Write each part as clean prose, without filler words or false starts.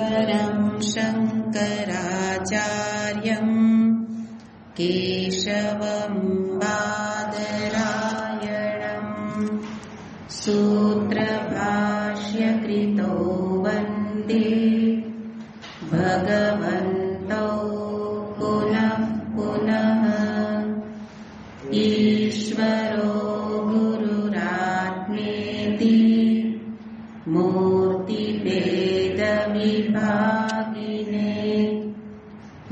ईश्वरं शङ्कराचार्यं केशवं बादरायणं सूत्रभाष्यकृतो वन्दे भगवन्तौ पुनः पुनः। ईश्वरो गुरुरात्मेति मूर्तिभेदविभागिने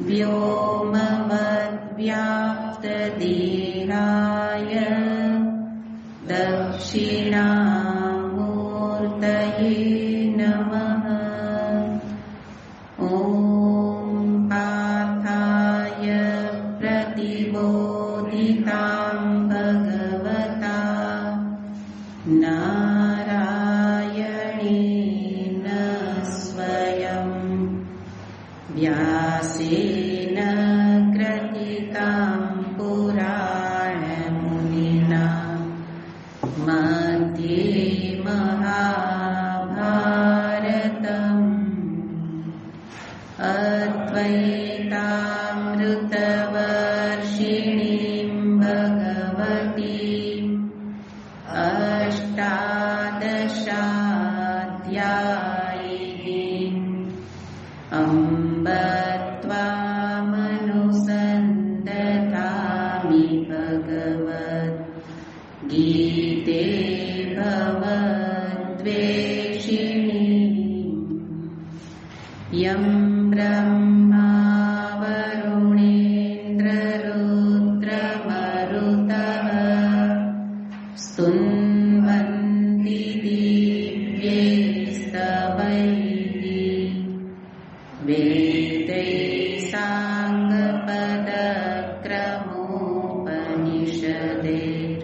व्योमवद्व्याप्तदेहाय दक्षिणामूर्तये नमः। ॐ पार्थाय प्रतिबोधितां भगवता नारायणेन स्वयं व्यासेन ग्रथितां पुराणमुनिना मध्ये महाभारतम् अद्वैतामृतवर्षिणीं भगवतीम् अष्टादशाध्यायिनीम् अम्ब त्वामनुसन्दधामि भगवद्गीते भवद्वेषिणीम्। यं ब्रह्मा वरुणेन्द्ररुद्रमरुतः स्तुन्वन्ति दिव्यैस्तवैः वेदैः साङ्गपदक्रमोपनिषदैः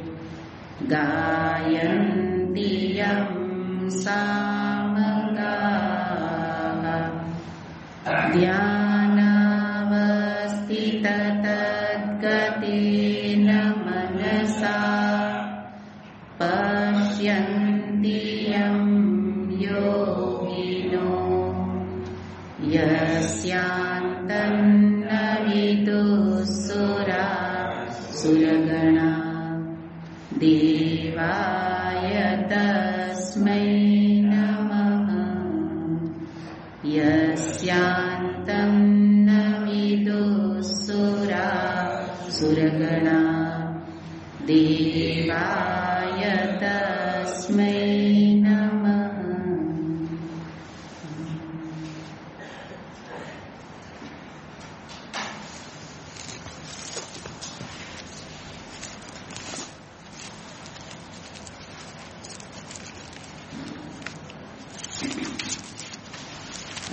गायन्ति यं सामगाः। ध्यानावस्थिततद्गतेन मनसा पश्यन्ति यं योगिनो यस्यान्तं न विदुः सुरगणा देवाय तस्मै नमः। यस्यान्तं न विदुः सुरगणा देवाय तस्मै नमः।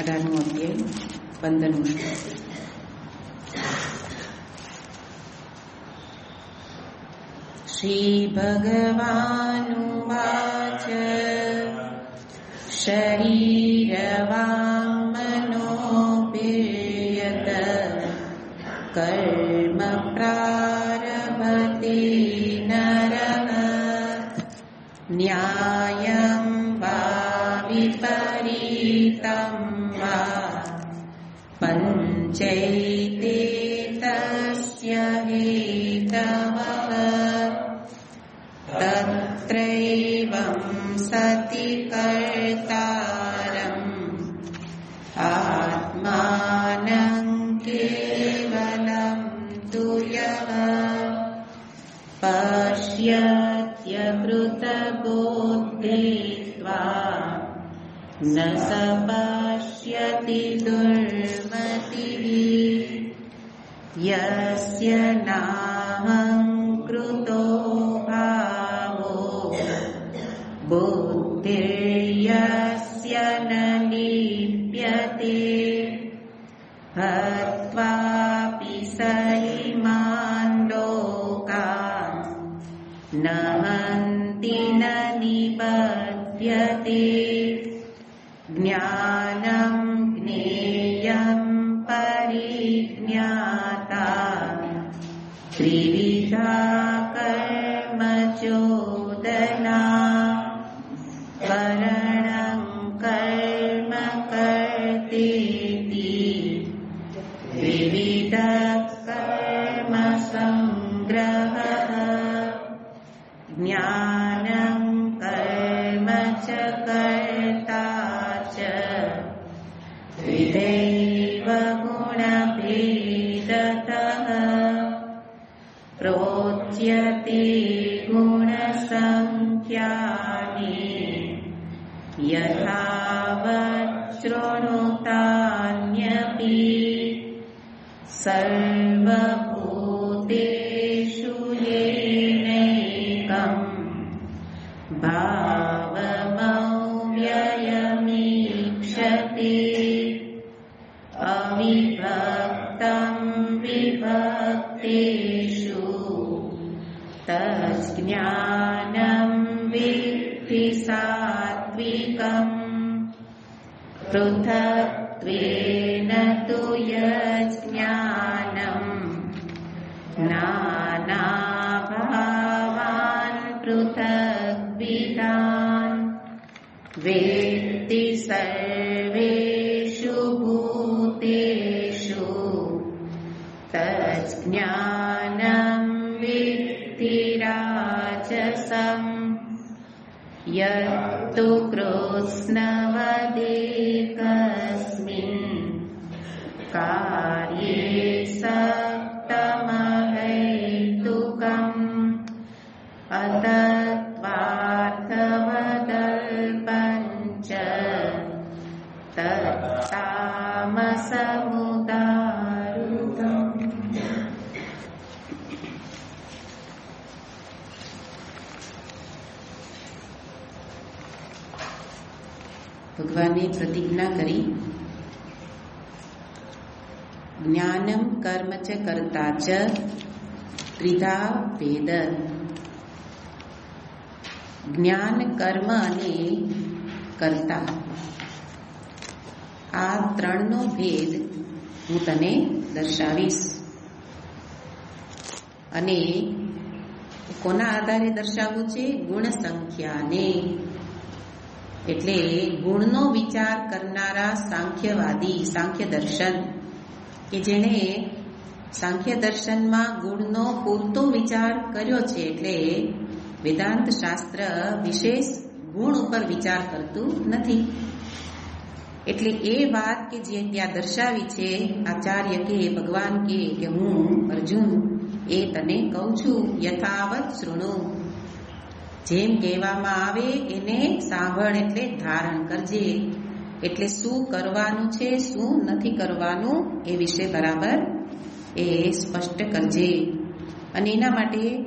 અઢારમો અધ્યાય 15મો શ્લોક. श्रीभगवानुवाच शरीरवाङ्मनोभिर्यत् कर्म प्रारभते नरः न्यायं वा विपरीतं वा पञ्चैते तस्य हेतवः तत्रैवं सति कर्तारम् आत्मानं केवलं तु यः पश्यत्यकृतबुद्धित्वात् न स पश्यति दुर्मतिः। यस्य नाहङ्कृतो भावो बुद्धिर्यस्य न लिप्यते हत्वापि स इमान् लोकान् न हन्ति न निबध्यते। ज्ञानं ज्ञेयं परिज्ञाता त्रिविधा कर्म चोदना वरणं कर्म कर्म वर्तेति विविधः कर्मसङ्ग्रहः ज्ञानं कर्म च कर्ता च द्विधैव गुणभेदतः प्रोच्यते गुणसङ्ख्यानि यथावत् शृणुतान्यपि सर्वभूतेषु येनैकम् भावमव्ययमीक्षते अविभक्तं विभक्तेषु तज्ज्ञानं विद्धि सात्विकम् पृथक्त्वेन तु यज्ज्ञानम् नानाभावान् पृथग्विधान् वेत्ति सर्वेषु भूतेषु तज्ज्ञानं विद्धि राजसम् यत्तु कृत्स्नवदेकस्मिन् कार्ये सक्तमहैतुकम् अतत्त्वार्थवदल्पञ्च तत्तामसमुदाहृतम्। ભગવાને પ્રતિજ્ઞા કરી, જ્ઞાનમ કર્મ ચ કર્તા ચ ત્રિધા ભેદ. જ્ઞાન, કર્મ અને કર્તા, આ ત્રણનો ભેદ હું તને દર્શાવીશ. અને કોના આધારે દર્શાવવું છે? ગુણ સંખ્યાને. એટલે ગુણનો વિચાર કરનારા સાંખ્યવાદી, સાંખ્ય દર્શન, કે જેણે સાંખ્ય દર્શનમાં ગુણનો પૂરતો વિચાર કર્યો છે. એટલે વેદાંત શાસ્ત્ર વિશેષ ગુણ ઉપર વિચાર કરતું નથી. એટલે એ વાત કે જે ત્યાં દર્શાવી છે, આચાર્ય કે ભગવાન કે હું અર્જુન એ તને કહું છું. યથાવત શૃણુ, જેમ કહેવામાં આવે એને સાંભળ, એટલે ધારણ કરજે. એટલે શું કરવાનું છે, શું નથી કરવાનું એ વિશે બરાબર એ સ્પષ્ટ કરજે. અને એના માટે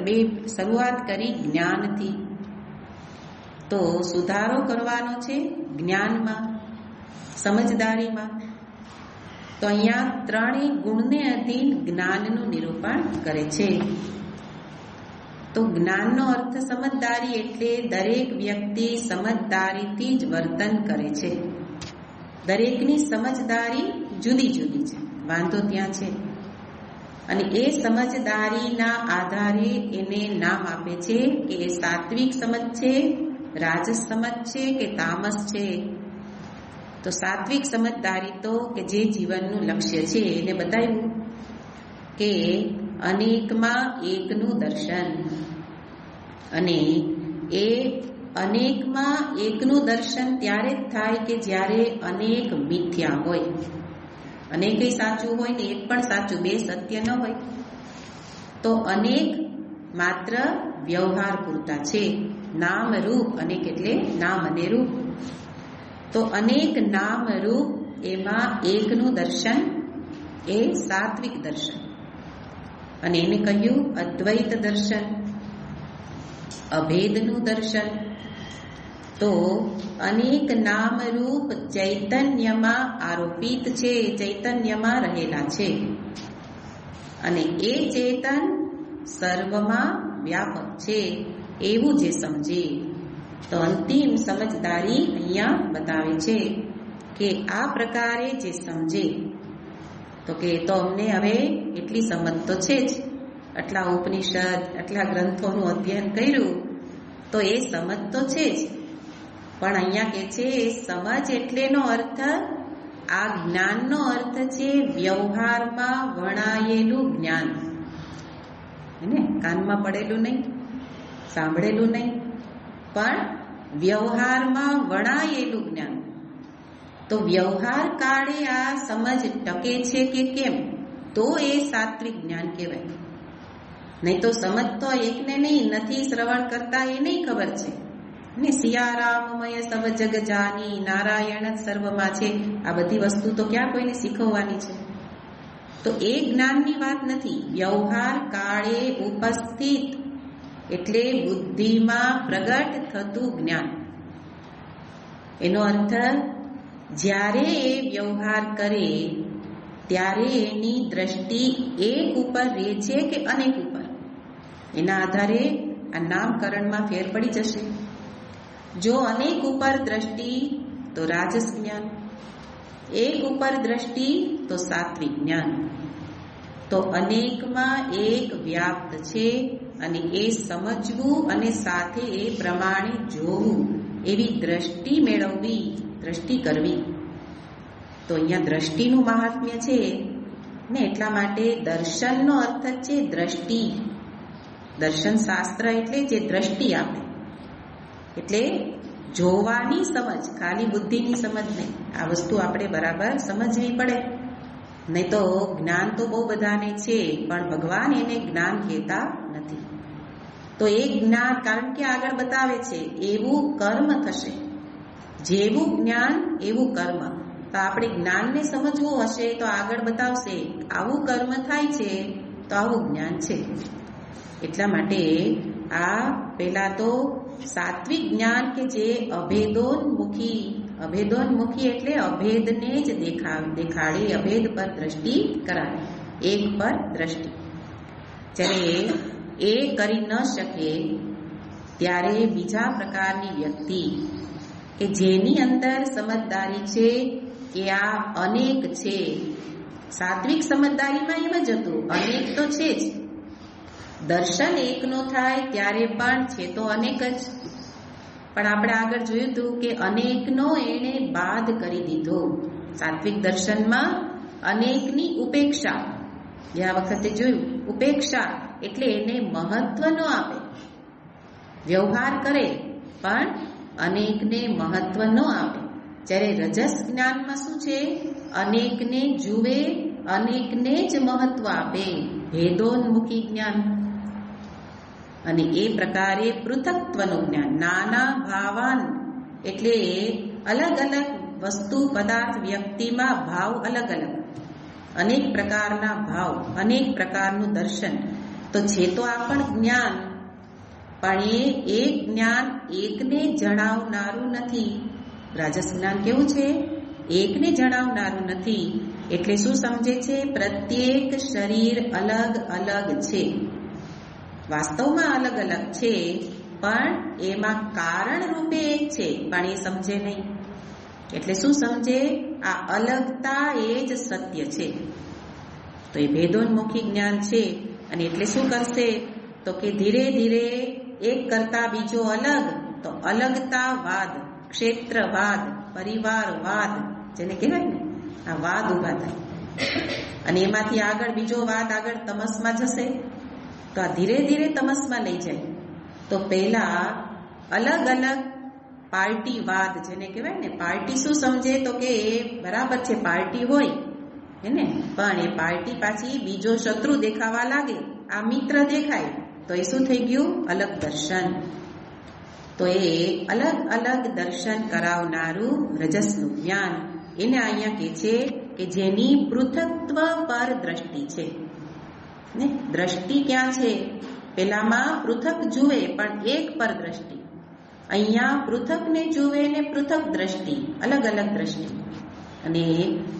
બે શરૂઆત કરી જ્ઞાનથી. તો સુધારો કરવાનો છે જ્ઞાનમાં, સમજદારીમાં. તો અહીંયા ત્રણેય ગુણને અધીન જ્ઞાનનું નિરૂપણ કરે છે. તો જ્ઞાનનો અર્થ સમજદારી, એટલે દરેક વ્યક્તિ સમજદારીથી જ વર્તન કરે છે. દરેકની સમજદારી જુદી જુદી છે, વાંધો ત્યાં છે. અને એ સમજદારીના આધારે એને નામ આપે છે કે એ સાત્વિક સમજ છે, રાજસ સમજ છે કે તામસ છે. તો સાત્વિક સમજદારી તો કે જે જીવનનું લક્ષ્ય છે એને બતાવ્યું કે અનેકમાં એકનું દર્શન. અને એ અનેકમાં એકનું દર્શન ત્યારે જ થાય કે જ્યારે અનેક મિથ્યા હોય. અનેકય સાચું હોય ને એક પણ સાચું, બે સત્ય ન હોય. તો અનેક માત્ર વ્યવહાર પૂરતા છે, નામ રૂપ. અનેક એટલે નામ અને રૂપ. તો અનેક નામ રૂપ એમાં એકનું દર્શન એ સાત્વિક દર્શન. અને એને કહ્યું અદ્વૈત દર્શન, અભેદનું દર્શન. તો અનેક નામ રૂપ ચૈતન્યમાં આરોપિત છે, ચૈતન્યમાં રહેલા છે. અને એ ચેતન સર્વમાં વ્યાપક છે એવું જે સમજે. તો અંતિમ સમજદારી અહીંયા બતાવે છે કે આ પ્રકારે જે સમજે, તો કે તો અમને હવે એટલી સમજ તો છે જ, આટલા ઉપનિષદ આટલા ગ્રંથોનું અધ્યયન કર્યું તો એ સમજ તો છે જ, પણ અહીંયા કે છે સમજ એટલેનો અર્થ આ જ્ઞાનનો અર્થ છે વ્યવહારમાં વણાયેલું જ્ઞાન. એને કાનમાં પડેલું નહીં, સાંભળેલું નહીં, પણ વ્યવહારમાં વણાયેલું જ્ઞાન. તો વ્યવહાર કાળે આ સમજ ટકે છે કે કેમ, તો એ સાત્વિક જ્ઞાન કહેવાય. નહીં તો સમજ તો એકને નહીં, નથી શ્રવણ કરતા એને ખબર છે ને સિયારામમય સબ જગ જાની, નારાયણ જ સર્વમાં છે. આ બધી વસ્તુ તો ક્યાં કોઈને શીખવવાની છે? તો એ જ્ઞાનની વાત નથી. વ્યવહાર કાળે ઉપસ્થિત એટલે બુદ્ધિમાં પ્રગટ થતું જ્ઞાન. એનો અર્થ જ્યારે એ વ્યવહાર કરે ત્યારે એની દ્રષ્ટિ એક ઉપર રહે છે કે અનેક ઉપર, એના આધારે આ નામકરણમાં ફેર પડી જશે. જો અનેક ઉપર દ્રષ્ટિ તો રાજસ જ્ઞાન, એક ઉપર દ્રષ્ટિ તો સાત્વિક જ્ઞાન. તો અનેકમાં એક વ્યાપ્ત છે અને એ સમજવું અને સાથે એ પ્રમાણે જોવું, એવી દ્રષ્ટિ મેળવવી, દ્રષ્ટિ કરવી. તો અહીંયા દ્રષ્ટિનું મહાત્મ્ય છે ને એટલા માટે દર્શનનો અર્થ જ છે દ્રષ્ટિ. દર્શન શાસ્ત્ર એટલે જે દ્રષ્ટિ આપે, એટલે જોવાની સમજ, ખાલી બુદ્ધિની સમજ નહીં. આ વસ્તુ આપણે બરાબર સમજવી પડે. નહીં તો જ્ઞાન તો બહુ બધાને છે પણ ભગવાન એને જ્ઞાન કહેતા નથી. તો એ જ્ઞાન, કારણ કે આગળ બતાવે છે એવું કર્મ થશે, જેવું જ્ઞાન એવું કર્મ. તો આપણે જ્ઞાનને સમજવું હશે તો આગળ બતાવશે આવું કર્મ થાય છે તો આવું જ્ઞાન છે. એટલા માટે આ પહેલા તો સાત્વિક જ્ઞાન કે જે અભેદોન્મુખી, અભેદોન્મુખી એટલે અભેદને જ દેખાડે, અભેદ પર દ્રષ્ટિ કરાવે, એક પર દ્રષ્ટિ. જ્યારે એ કરી ન શકે ત્યારે બીજા પ્રકારની વ્યક્તિ કે જેની અંદર સમજદારી છે કે આ અનેક છે. સાત્વિક સમજદારીમાં એમ જ હતું, અનેક તો છે જ. દર્શન એકનો થાય ત્યારે પણ છે તો અનેક જ. પણ આપણે આગળ જોયું હતું કે અનેકનો એણે બાદ કરી દીધો. સાત્વિક દર્શનમાં અનેકની ઉપેક્ષા, ગયા વખતે જોયું, ઉપેક્ષા એટલે એને મહત્વ ન આપે. વ્યવહાર કરે પણ અનેકને મહત્વ ન આપે. જ્યારે રજસ જ્ઞાનમાં શું છે, અનેકને જુએ, અનેકને જ મહત્વ આપે, ભેદોન્મુખી જ્ઞાન. અને એ પ્રકારે પૃથક્ત્વનું જ્ઞાન, નાના ભાવાન એટલે અલગ અલગ વસ્તુ, પદાર્થ, વ્યક્તિમાં ભાવ અલગ અલગ, અનેક પ્રકારના ભાવ, અનેક પ્રકારનું દર્શન. તો છે તો આ પણ જ્ઞાન, પણ એ એક જ્ઞાન એકને જણાવનારું નથી. રાજસ જ્ઞાન કેવું છે, એકને જણાવનારું નથી. એટલે શું સમજે છે, પ્રત્યેક શરીર અલગ અલગ છે. વાસ્તવમાં અલગ અલગ છે પણ એમાં કારણ રૂપે એક છે, પણ એ સમજે નહીં. એટલે શું સમજે, આ અલગતા એ જ સત્ય છે. તો એ ભેદોન્મુખી જ્ઞાન છે. અને એટલે શું કરશે, તો કે ધીરે ધીરે એક કરતા બીજો અલગ, તો અલગતાવાદ, ક્ષેત્રવાદ, પરિવારવાદ જેને કહેવાય ને, આ વાદ ઉભા થાય. અને એમાંથી આગળ બીજો વાદ આગળ તમસમાં જશે, તો આ ધીરે ધીરે તમસમાં લઈ જાય. તો પહેલા અલગ અલગ પાર્ટીવાદ જેને કહેવાય ને, પાર્ટી શું સમજે, તો કે એ બરાબર છે, પાર્ટી હોય એને, પણ એ પાર્ટી પાછી બીજો શત્રુ દેખાવા લાગે, આ મિત્ર દેખાય, તો એ શું થઈ ગયું, અલગ દર્શન. તો એ અલગ અલગ દર્શન કરાવનારું રજસનું જ્ઞાન, એને અહીંયા કહે છે કે જેની પૃથક્ત્વ પર દ્રષ્ટિ છે. ને દ્રષ્ટિ ક્યાં છે, પેલામાં પૃથક જુએ પણ એક પર દ્રષ્ટિ, અહીંયા પૃથકને જુએ ને પૃથક દ્રષ્ટિ, અલગ અલગ દ્રષ્ટિ. અને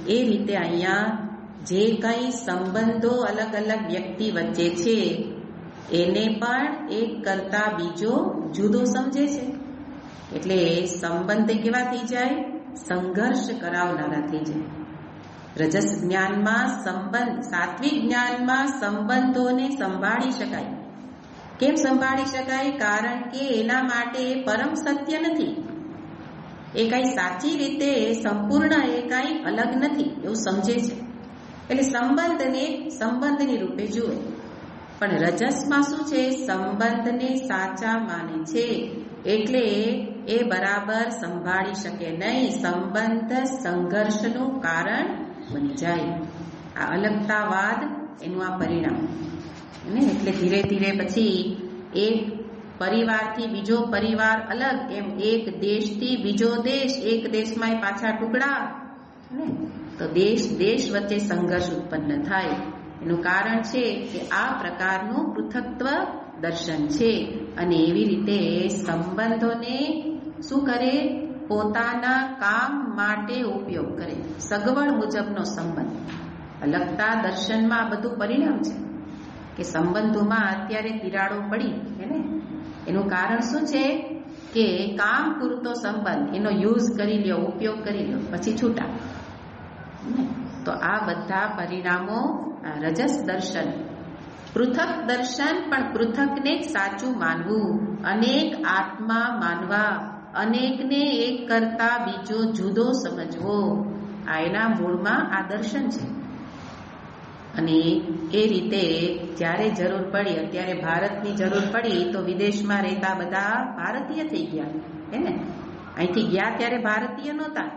એ રીતે અહીંયા જે કંઈ સંબંધો અલગ અલગ વ્યક્તિ વચ્ચે છે એને પણ એક કરતા બીજો જુદો સમજે છે. એટલે સંબંધ કેવા થઈ જાય, સંઘર્ષ કરાવનારા થઈ જાય. રજસ જ્ઞાનમાં સંબંધ, સાત્વિક જ્ઞાનમાં સંબંધોને સંભાળી શકાય. કેમ સંભાળી શકાય, કારણ કે એના માટે પરમ સત્ય નથી. એ કાંઈ સાચી રીતે સંપૂર્ણ એ કાંઈ અલગ નથી એવું સમજે છે. એટલે સંબંધને સંબંધની રૂપે જુએ. પણ રજસમાં શું છે? સંબંધને સાચા માને છે, એટલે એ બરાબર સંભાળી શકે નહીં. સંબંધ સંઘર્ષનું કારણ બની જાય. આ અલગતાવાદ એનું આ પરિણામ ને. એટલે ધીરે ધીરે પછી એક પરિવારથી બીજો પરિવાર અલગ, એમ એક દેશથી બીજો દેશ, એક દેશમાં પાછા ટુકડા ને. તો દેશ દેશ વચ્ચે સંઘર્ષ ઉત્પન્ન થાય. એનું કારણ છે કે આ પ્રકારનું પૃથક્ત્વ દર્શન છે. અને એવી રીતે સંબંધોને શું કરે? પોતાના કામ માટે ઉપયોગ કરે. સગવડ મુજબનો સંબંધ. અલગતા દર્શનમાં બધું પરિણામ છે કે સંબંધોમાં અત્યારે તિરાડો પડી હે ને. એનું કારણ શું છે કે કામ પૂરતો સંબંધ, એનો યુઝ કરી લ્યો, ઉપયોગ કરી લ્યો, પછી છૂટા. તો આ બધા પરિણામો રજસ દર્શન. પૃથક દર્શન, પણ પૃથકને જ સાચું માનવું, અનેક આત્મા માનવા, અનેકને એક કરતા બીજો જુદો સમજવો, આ એના મૂળમાં આ દર્શન છે. અને એ રીતે જ્યારે જરૂર પડી, અત્યારે ભારતની જરૂર પડી તો વિદેશમાં રહેતા બધા ભારતીય થઈ ગયા હે ને. અહીંથી ગયા ત્યારે ભારતીય નહોતા,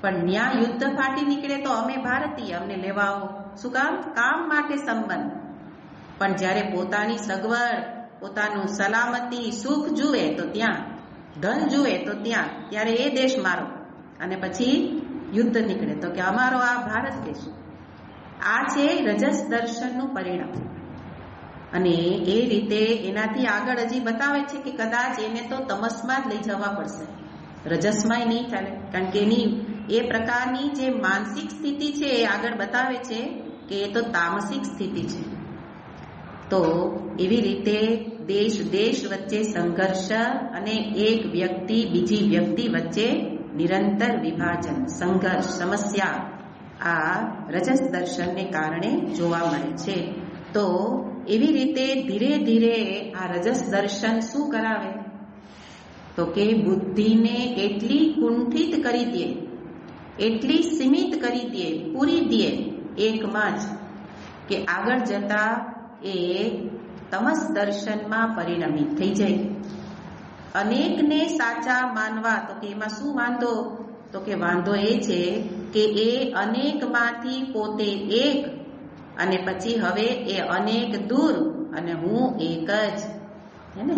પણ ન્યા યુદ્ધ ફાટી નીકળે તો અમે ભારતીય, અમને લેવા આવો. શું કામ? કામ માટે સંબંધ. પણ જ્યારે પોતાની સગવડ, પોતાનું સલામતી, સુખ જુએ તો ત્યાં, ધન જુએ તો ત્યાં, ત્યારે એ દેશ મારો. અને પછી યુદ્ધ નીકળે તો કે અમારો આ ભારત દેશ. આ છે રજસ દર્શનનું પરિણામ. અને એ રીતે એનાથી આગળ હજી બતાવે છે કે કદાચ એને તો તમસમાં જ લઈ જવા પડશે, રજસમાં નહીં ચાલે. કારણ કે એની એ પ્રકારની જે માનસિક સ્થિતિ છે એ આગળ બતાવે છે કે એ તો તામસિક સ્થિતિ છે. તો એવી રીતે દેશ દેશ વચ્ચે સંઘર્ષ અને એક વ્યક્તિ બીજી વ્યક્તિ વચ્ચે નિરંતર વિભાજન, સંઘર્ષ, સમસ્યા આ રજસ દર્શનને કારણે જોવા મળે છે. તો એવી રીતે ધીરે ધીરે આ રજસ દર્શન શું કરાવે? તો કે બુદ્ધિને એટલી કુંઠિત કરી દે, એટલી સીમિત કરી દે, પૂરી દે એકમાં જ, કે આગળ જતા એ તમસ દર્શનમાં પરિણમિત થઈ જાય. અનેકને સાચા માનવા, તો કે એમાં શું વાંધો? તો કે વાંધો એ છે કે એ અનેકમાંથી પોતે એક, અને પછી હવે એ અનેક દૂર અને હું એક જ હે ને.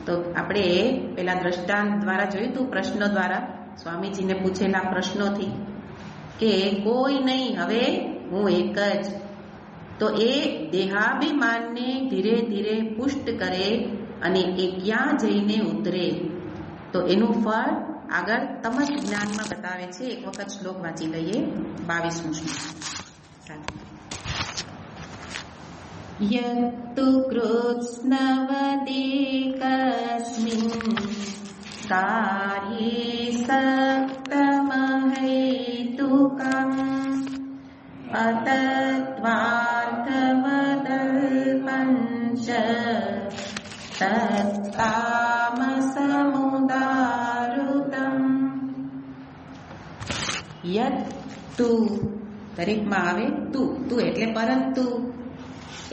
તો આપણે પેલા દ્રષ્ટાંત દ્વારા જોયું હતું, પ્રશ્નો દ્વારા, સ્વામીજીને પૂછેલા પ્રશ્નોથી, કે કોઈ નહીં, હવે હું એક જ. તો એ દેહાભિમાનને ધીરે ધીરે પુષ્ટ કરે અને એ ક્યાં જઈને ઉતરે? તો એનું ફળ આગળ તમસ જ્ઞાનમાં બતાવે છે. એક વખત શ્લોક વાંચી લઈએ, 22મું શ્લોક. યત્તુ કૃત્સ્નવદેકસ્મિન કાર્યે સક્તમહેતુકં અતત્વાર્થવદલ્પંચ તત્તામસમુદારુતમ. યત્તુ દરેકમાં આવે તું, તું એટલે પરંતુ,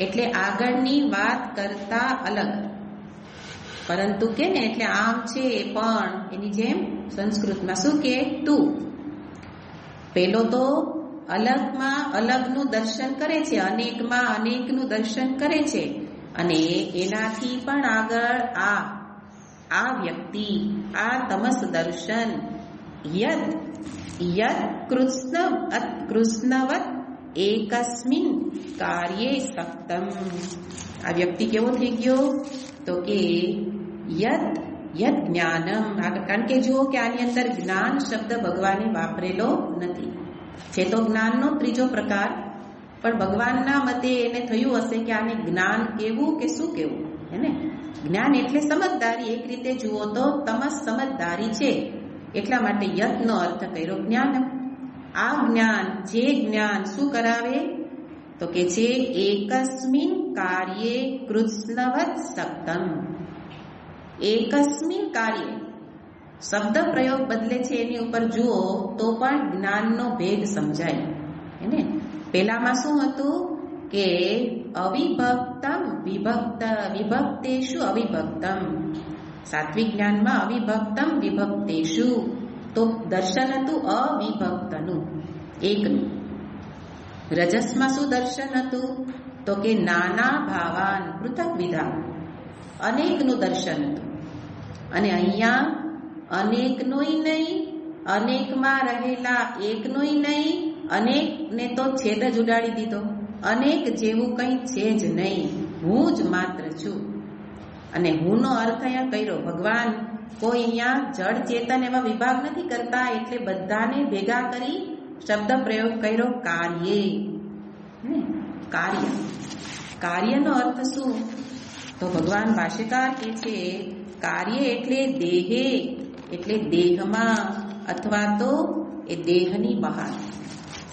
એટલે આગળની વાત કરતા અલગ. પરંતુ કે ને એટલે આમ છે, પણ એની જેમ સંસ્કૃતમાં શું કે તું. પેલો તો અલગમાં અલગનું દર્શન કરે છે, અનેકમાં અનેકનું દર્શન કરે છે, અને એનાથી પણ આગળ આ વ્યક્તિ, આ તમસ દર્શન, યદ કૃષ્ણવત એકસ્મિન કાર્યે સક્તમ. આ વ્યક્તિ કેવો થઈ ગયો? તો કે યદ જ્ઞાનમ. કારણ કે જુઓ કે આની અંદર જ્ઞાન શબ્દ ભગવાને વાપરેલો નથી. છે તો જ્ઞાનનો ત્રીજો પ્રકાર, પણ ભગવાનના મતે એને થયું હશે કે આને જ્ઞાન કેવું કે શું કેવું હે ને. જ્ઞાન એટલે સમજદારી. એક રીતે જુઓ તો તમસ સમજદારી છે, એટલા માટે યત્નો અર્થ કર્યો જ્ઞાન. આ જ્ઞાન, જે જ્ઞાન શું કરાવે? તો કે છે એકસ્મિન કાર્યે કૃષ્ણવત સક્તમ. એકસ્મિન કાર્ય શબ્દ પ્રયોગ બદલે છે એની ઉપર જુઓ તો પણ જ્ઞાનનો ભેદ સમજાય. એને પેલામાં શું હતું કે અવિભક્તમ વિભક્તેષુ અવિભક્તમ, સાત્વિક જ્ઞાનમાં અવિભક્તમ વિભક્તેષુ, તો દર્શન હતું અવિભક્તનું, એકનું. રજસમાં શું દર્શન હતું તો કે નાના ભાવાન પૃથક વિધાન, અનેકનું દર્શન હતું. અને અહીંયા અનેકનોય નહીં, અનેકમાં રહેલા એકનોય નહીં, અનેકને તો છેદ જ ઉડાડી દીધો. અનેક જેવું કંઈ છે જ નહીં, હું જ માત્ર છું. અને હુંનો અર્થ અહીંયા કર્યો ભગવાન. કોઈ અહીંયા જળ ચેતન એવા વિભાગ નથી કરતા, એટલે બધાને ભેગા કરી શબ્દ પ્રયોગ કર્યો કાર્યે. કાર્ય, કાર્યનો અર્થ શું તો ભગવાન ભાષ્યકાર કહે છે કાર્ય એટલે દેહે, એટલે દેહમાં અથવા તો એ દેહની બહાર.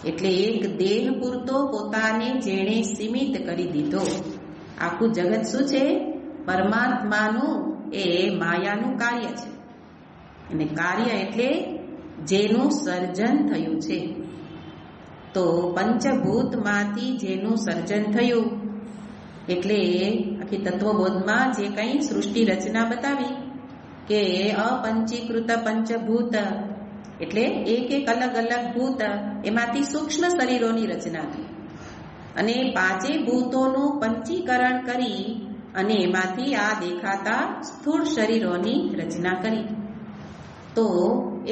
એટલે એક દેહ પૂરતો પોતાને જેણે સીમિત કરી દીધો. આખું જગત શું છે? પરમાત્માનું, એ માયાનું કાર્ય છે. અને કાર્ય એટલે જેનું સર્જન થયું છે. તો પંચભૂતમાંથી જેનું સર્જન થયું, એટલે આખી તત્વબોધમાં જે કંઈ સૃષ્ટિ રચના બતાવી કે અપંચીકૃત પંચભૂત, એટલે એક એક અલગ અલગ ભૂત, એમાંથી સૂક્ષ્મ શરીરોની રચના થઈ. અને પાંચે ભૂતોનું પંચીકરણ કરી અને એમાંથી આ દેખાતા સ્થૂળ શરીરોની રચના કરી. તો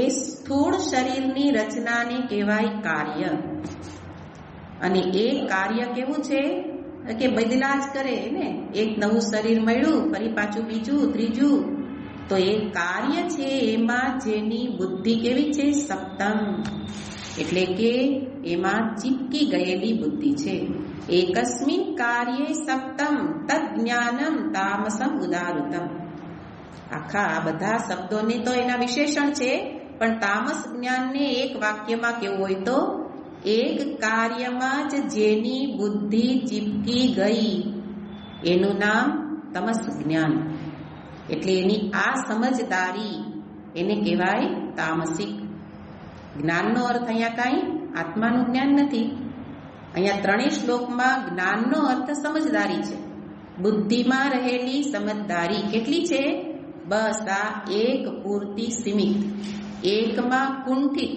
એ સ્થૂળ શરીરની રચનાને કહેવાય કાર્ય. અને એ કાર્ય કેવું છે કે બદલા જ કરે ને, એક નવું શરીર મળ્યું, ફરી પાછું બીજું, ત્રીજું. તો એ કાર્ય છે એમાં જેની બુદ્ધિ કેવી છે? સપ્તમ, એટલે કે એમાં ચીપકી ગયેલી બુદ્ધિ છે. એકસ્મિન કાર્યે સપ્તમ તદ જ્ઞાનમ તામસમ ઉદારુતમ. આખા બધા શબ્દોને તો એના વિશેષણ છે, પણ તામસ જ્ઞાનને એક વાક્યમાં કેવું હોય તો એક કાર્યમાં જ જેની બુદ્ધિ ચીપકી ગઈ એનું નામ તમસ જ્ઞાન. એટલે એની આ સમજદારી એને કહેવાય તામસિક. જ્ઞાનનો અર્થ અહીંયા કાંઈ આત્માનું જ્ઞાન નથી. અહીંયા ત્રણેય શ્લોકમાં જ્ઞાનનો અર્થ સમજદારી છે. બુદ્ધિમાં રહેલી સમજદારી કેટલી છે? બસ આ એક પૂરતી સીમિત, એકમાં કુંઠિત.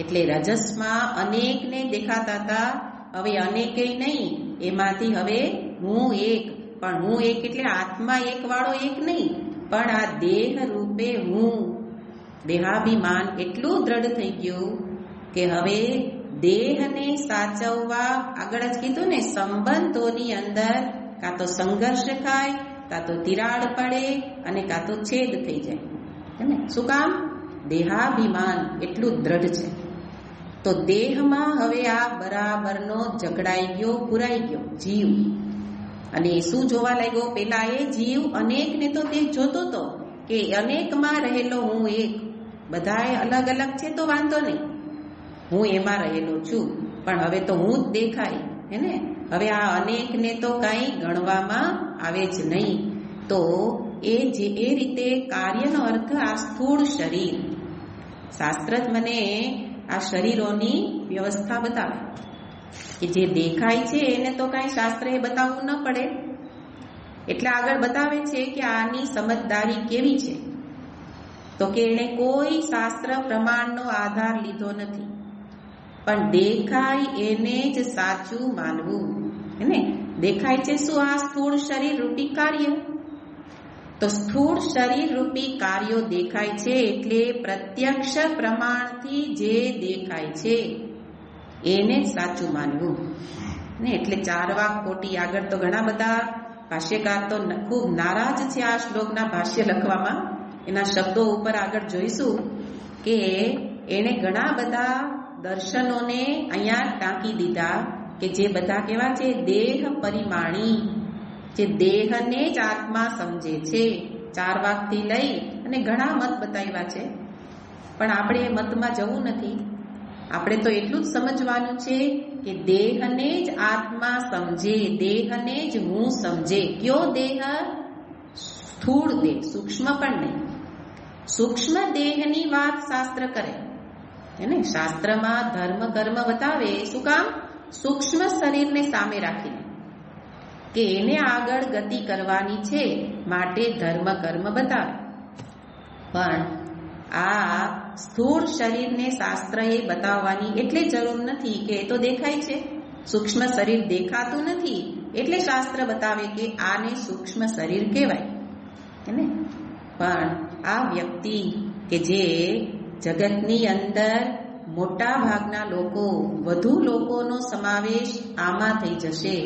એટલે રજસમાં અનેકને દેખાતા હતા, હવે અનેકેય નહીં, એમાંથી હવે હું એક. પણ હું એક એટલે આત્મા એક વાળો એક નહીં, પણ આ દેહ રૂપે હું. દેહાભિમાન એટલું દ્રઢ થઈ ગયું કે હવે દેહને સાચવવા, આગળ જ કીધું ને, સંબંધોની અંદર કાં તો સંઘર્ષ થાય, કાં તો તિરાડ પડે, અને કાં તો છેદ થઈ જાય. હે ને? શું કામ? દેહાભિમાન એટલું દ્રઢ છે. તો દેહમાં હવે આ બરાબરનો જકડાઈ ગયો, પુરાઈ ગયો જીવ. અને શું જોવા લાગ્યો? પેલા એ જીવ અનેકને તો તે જોતો હતો કે અનેકમાં રહેલો હું એક. બધાએ અલગ અલગ છે તો વાંધો નહીં, હું એમાં રહેલો છું, પણ હવે તો હું જ દેખાય. હે ને? હવે આ અનેકને તો કાંઈ ગણવામાં આવે જ નહીં. તો એ રીતે કાર્યનો અર્થ આ સ્થૂળ શરીર. શાસ્ત્ર જ મને આ શરીરોની વ્યવસ્થા બતાવે કે જે દેખાય છે એને તો કાંઈ શાસ્ત્રએ બતાવવું ન પડે. એટલે આગળ બતાવે છે કે આની સમજદારી કેવી છે, તો કે એણે કોઈ શાસ્ત્ર પ્રમાણનો આધાર લીધો નથી, પણ દેખાય એને જ સાચું માનવું. હે ને? દેખાય છે શું? આ સ્થૂળ શરીર રૂપી કાર્ય. તો સ્થૂળ શરીર રૂપી કાર્યો દેખાય છે, એટલે પ્રત્યક્ષ પ્રમાણથી જે દેખાય છે એને જ સાચું માનવું ને. એટલે ચાર વાક ખોટી. આગળ તો ઘણા બધા ભાષ્યકાર તો ખૂબ નારાજ છે આ શ્લોકના ભાષ્ય લખવામાં. એના શબ્દો ઉપર આગળ જોઈશું કે એણે ઘણા બધા દર્શનોને અહીંયા ટાંકી દીધા કે જે બધા કેવા છે? દેહ પરિમાણી, જે દેહને જ આત્મા સમજે છે. ચાર વાકથી લઈ અને ઘણા મત બતાવ્યા છે, પણ આપણે એ મતમાં જવું નથી. આપણે તો એટલું જ સમજવાનું છે કે દેહને જ આત્મા સમજે, દેહને જ હું સમજે. કયો દેહ? સ્થૂળ દેહ, સૂક્ષ્મ પણ નહીં. સૂક્ષ્મ દેહની વાત શાસ્ત્ર કરે, એને શાસ્ત્રમાં ધર્મ કર્મ બતાવે. શું કામ? સૂક્ષ્મ શરીરને સામે રાખીને કે એને આગળ ગતિ કરવાની છે માટે ધર્મ કર્મ બતાવે. પણ આ સ્થૂળ શરીરને શાસ્ત્રએ બતાવવાની એટલે જરૂર નથી કે એ તો દેખાય છે. સૂક્ષ્મ શરીર દેખાતું નથી એટલે શાસ્ત્ર બતાવે કે આને સૂક્ષ્મ શરીર કહેવાય. એને પણ આ વ્યક્તિ કે જે જગતની અંદર મોટા ભાગના લોકો, વધુ લોકોનો સમાવેશ આમાં થઈ જશે.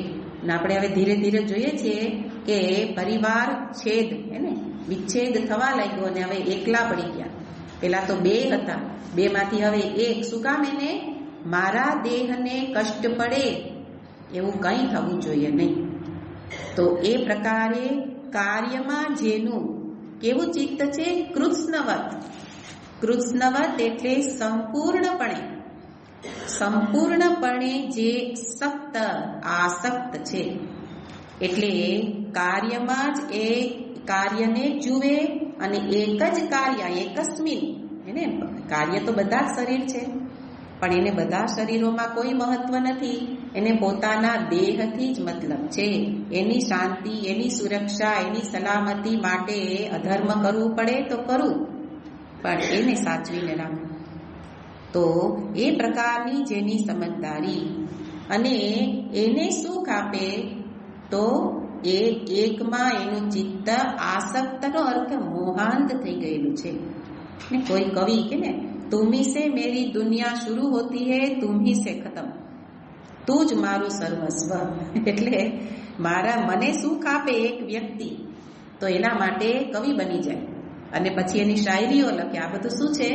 અને આપણે હવે ધીરે ધીરે જોઈએ છીએ કે પરિવાર છેદ, એને વિચ્છેદ થવા લાગ્યો અને હવે એકલા પડી ગયા. પેલા તો 2 હતા, 2 માંથી હવે 1. શું કામ? એને મારા દેહને કષ્ટ પડે એવું કંઈ થવું જોઈએ નહીં. તો એ પ્રકારે કાર્યમાં જેનું કેવું ચિત્ત છે? કૃષ્ણવત. કૃષ્ણવત એટલે સંપૂર્ણપણે જે સક્ત, આસક્ત છે. એટલે કાર્યમાં જ એ કાર્યને જુએ અને એક જ કાર્ય, એકસ્મિન. એને કાર્ય તો બધા જ શરીર છે, પણ એને બધા શરીરોમાં કોઈ મહત્વ નથી. એને પોતાના દેહથી જ મતલબ છે. એની શાંતિ, એની સુરક્ષા, એની સલામતી માટે અધર્મ કરવું પડે તો કરું, પણ એને સાચવીને રાખવું. તો એ પ્રકારની જેની સમજદારી અને એને સુખ આપે તો એ એકમાં એનું ચિત્ત, આસક્તનો અર્થ મોહાંત થઈ ગયેલું છે. ને કોઈ કવિ કે ને, તુમી સે મેરી દુનિયા શુरू હોતી હૈ, તુમ્હી સે ખતમ, તું જ મારું સર્વસ્વ. એટલે મને સુખ આપે એક વ્યક્તિ તો એના માટે કવિ બની જાય અને પછી એની શાયરીઓ લખે. આ બધું શું છે?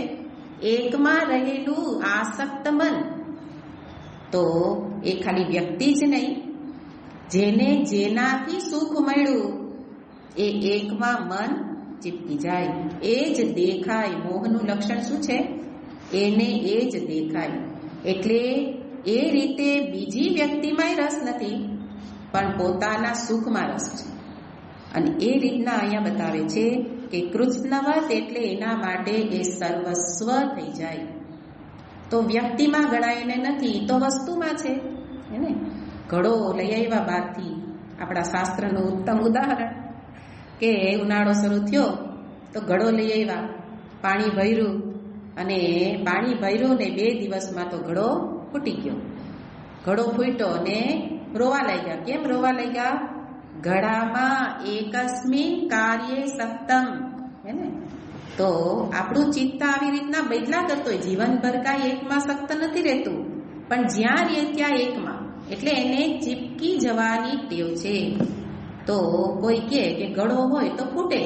એકમાં રહેલું આસક્ત મન. તો એ ખાલી વ્યક્તિ જ નહીં, જેને જેનાથી સુખ મળ્યું એ એકમાં મન ચીપકી જાય. એ જ દેખાય. મોહનું લક્ષણ શું છે? એને એ જ દેખાય. એટલે એ રીતે બીજી વ્યક્તિમાંય રસ નથી, પણ પોતાના સુખમાં રસ છે. અને એ રીતના અહીંયા બતાવે છે કે કૃષ્ણવત એટલે એના માટે એ સર્વસ્વ થઈ જાય. તો વ્યક્તિમાં ગણાઈને નથી તો વસ્તુમાં છે. એને ઘડો લઈ આવ્યા બહારથી. આપણા શાસ્ત્રનું ઉત્તમ ઉદાહરણ કે ઉનાળો શરૂ થયો તો ઘડો લઈ આવ્યા, પાણી ભર્યું અને પાણી ભર્યું ને 2 દિવસમાં તો ઘડો ફૂટી ગયો. ઘડો ફૂટ્યો ને રોવા લાગ્યા. કેમ રોવા લાગ્યા? ઘડામાં એકસ્મિન કાર્યે સક્તમ. હેને? તો આપણું ચિત્ત આવી રીતના બદલા કરતો હોય. જીવનભર કાંઈ એકમાં સક્ત નથી રહેતું, પણ જ્યાં રહે ત્યાં એકમાં. એટલે એને ચીપકી જવાની ટેવ છે. તો કોઈ કહે કે ઘડો હોય તો ફૂટે,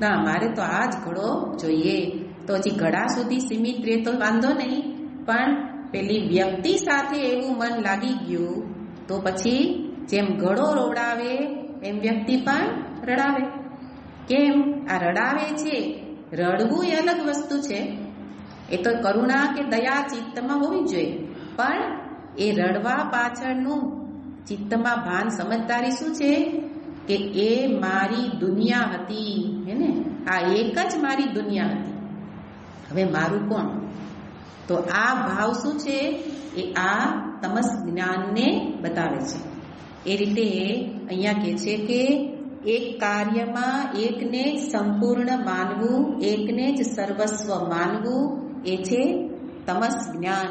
ના મારે તો આ જ ઘડો જોઈએ, તો હજી ઘડા સુધી સીમિત રહે તો વાંધો નહીં, પણ પેલી વ્યક્તિ સાથે એવું મન લાગી ગયું તો પછી જેમ ઘડો રોડાવે એમ વ્યક્તિ પણ રડાવે. કેમ? આ રડાવે છે. રડવું એ અલગ વસ્તુ છે, એ તો કરુણા કે દયા ચિત્તમાં હોવી જોઈએ, પણ એ રડવા પાછળનું ચિત્તમાં ભાન, સમજદારી શું છે કે એ મારી દુનિયા હતી. હેને? આ એક જ મારી દુનિયા હતી, હવે મારું કોણ? તો આ ભાવ શું છે? એ આ તમસ જ્ઞાનને બતાવે છે. એ રીતે અહીંયા કહે છે કે એક કાર્યમાં એકને જ સંપૂર્ણ માનવું, એકને જ સર્વસ્વ માનવું, એ છે તમસ જ્ઞાન.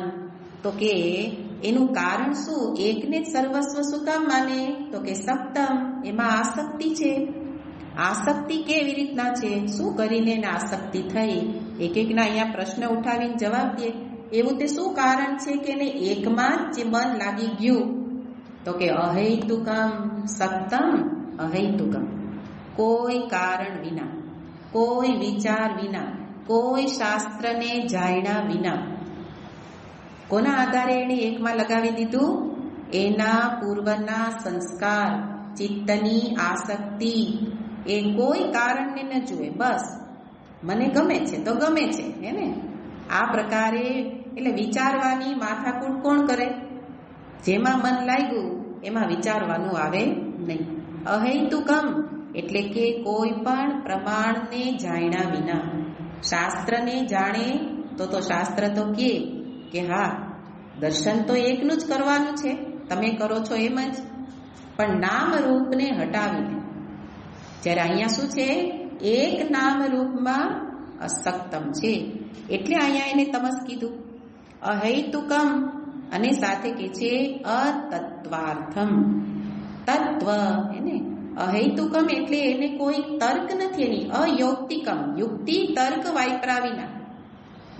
તો કે એનું કારણ શું? એકને જ સર્વસ્વ શું કામ માને? તો કે સપ્તમ, એમાં આસક્તિ છે. આસક્તિ કેવી રીતના છે? શું કરીને એને આસક્તિ થઈ? એક એકના અહીંયા પ્રશ્ન ઉઠાવીને જવાબ દે. એવું તે શું કારણ છે કે એને એકમાં જ મન લાગી ગયું? તો કે અહૈતુકમ સક્તમ, અહૈતુકમ. કોઈ કારણ વિના, કોઈ વિચાર વિના, કોઈ શાસ્ત્રને જાણ્યા વિના. કોના આધારે એને એકમાં લગાવી દીધું? એના પૂર્વના સંસ્કાર, ચિત્તની આસક્તિ. એ કોઈ કારણને ન જુએ, બસ મને ગમે છે તો ગમે છે. હે ને? આ પ્રકારે એટલે વિચારવાની માથાકૂટ કોણ કરે? જેમાં મન લાગ્યું એમાં વિચારવાનું આવે નહીં. અહૈતુકમ એટલે કે કોઈ પણ પ્રમાણને જાણ્યા વિના. શાસ્ત્રને જાણે તો શાસ્ત્ર તો કે હા દર્શન તો એકનું જ કરવાનું છે, તમે કરો છો એમ જ, પણ નામ રૂપને હટાવીને. જ્યારે અહીંયા શું છે, એક નામ રૂપમાં અસક્તમ છે, એટલે અહીંયા એને તમસ કીધું. અહૈતુકમ અને સાથે કે છે અતત્વાર્થમ. તત્વ એને અહૈતુકમ એટલે એને કોઈ તર્ક નથી, એની અયૌક્તિકમ, યુક્તિ તર્ક વાપરા વિના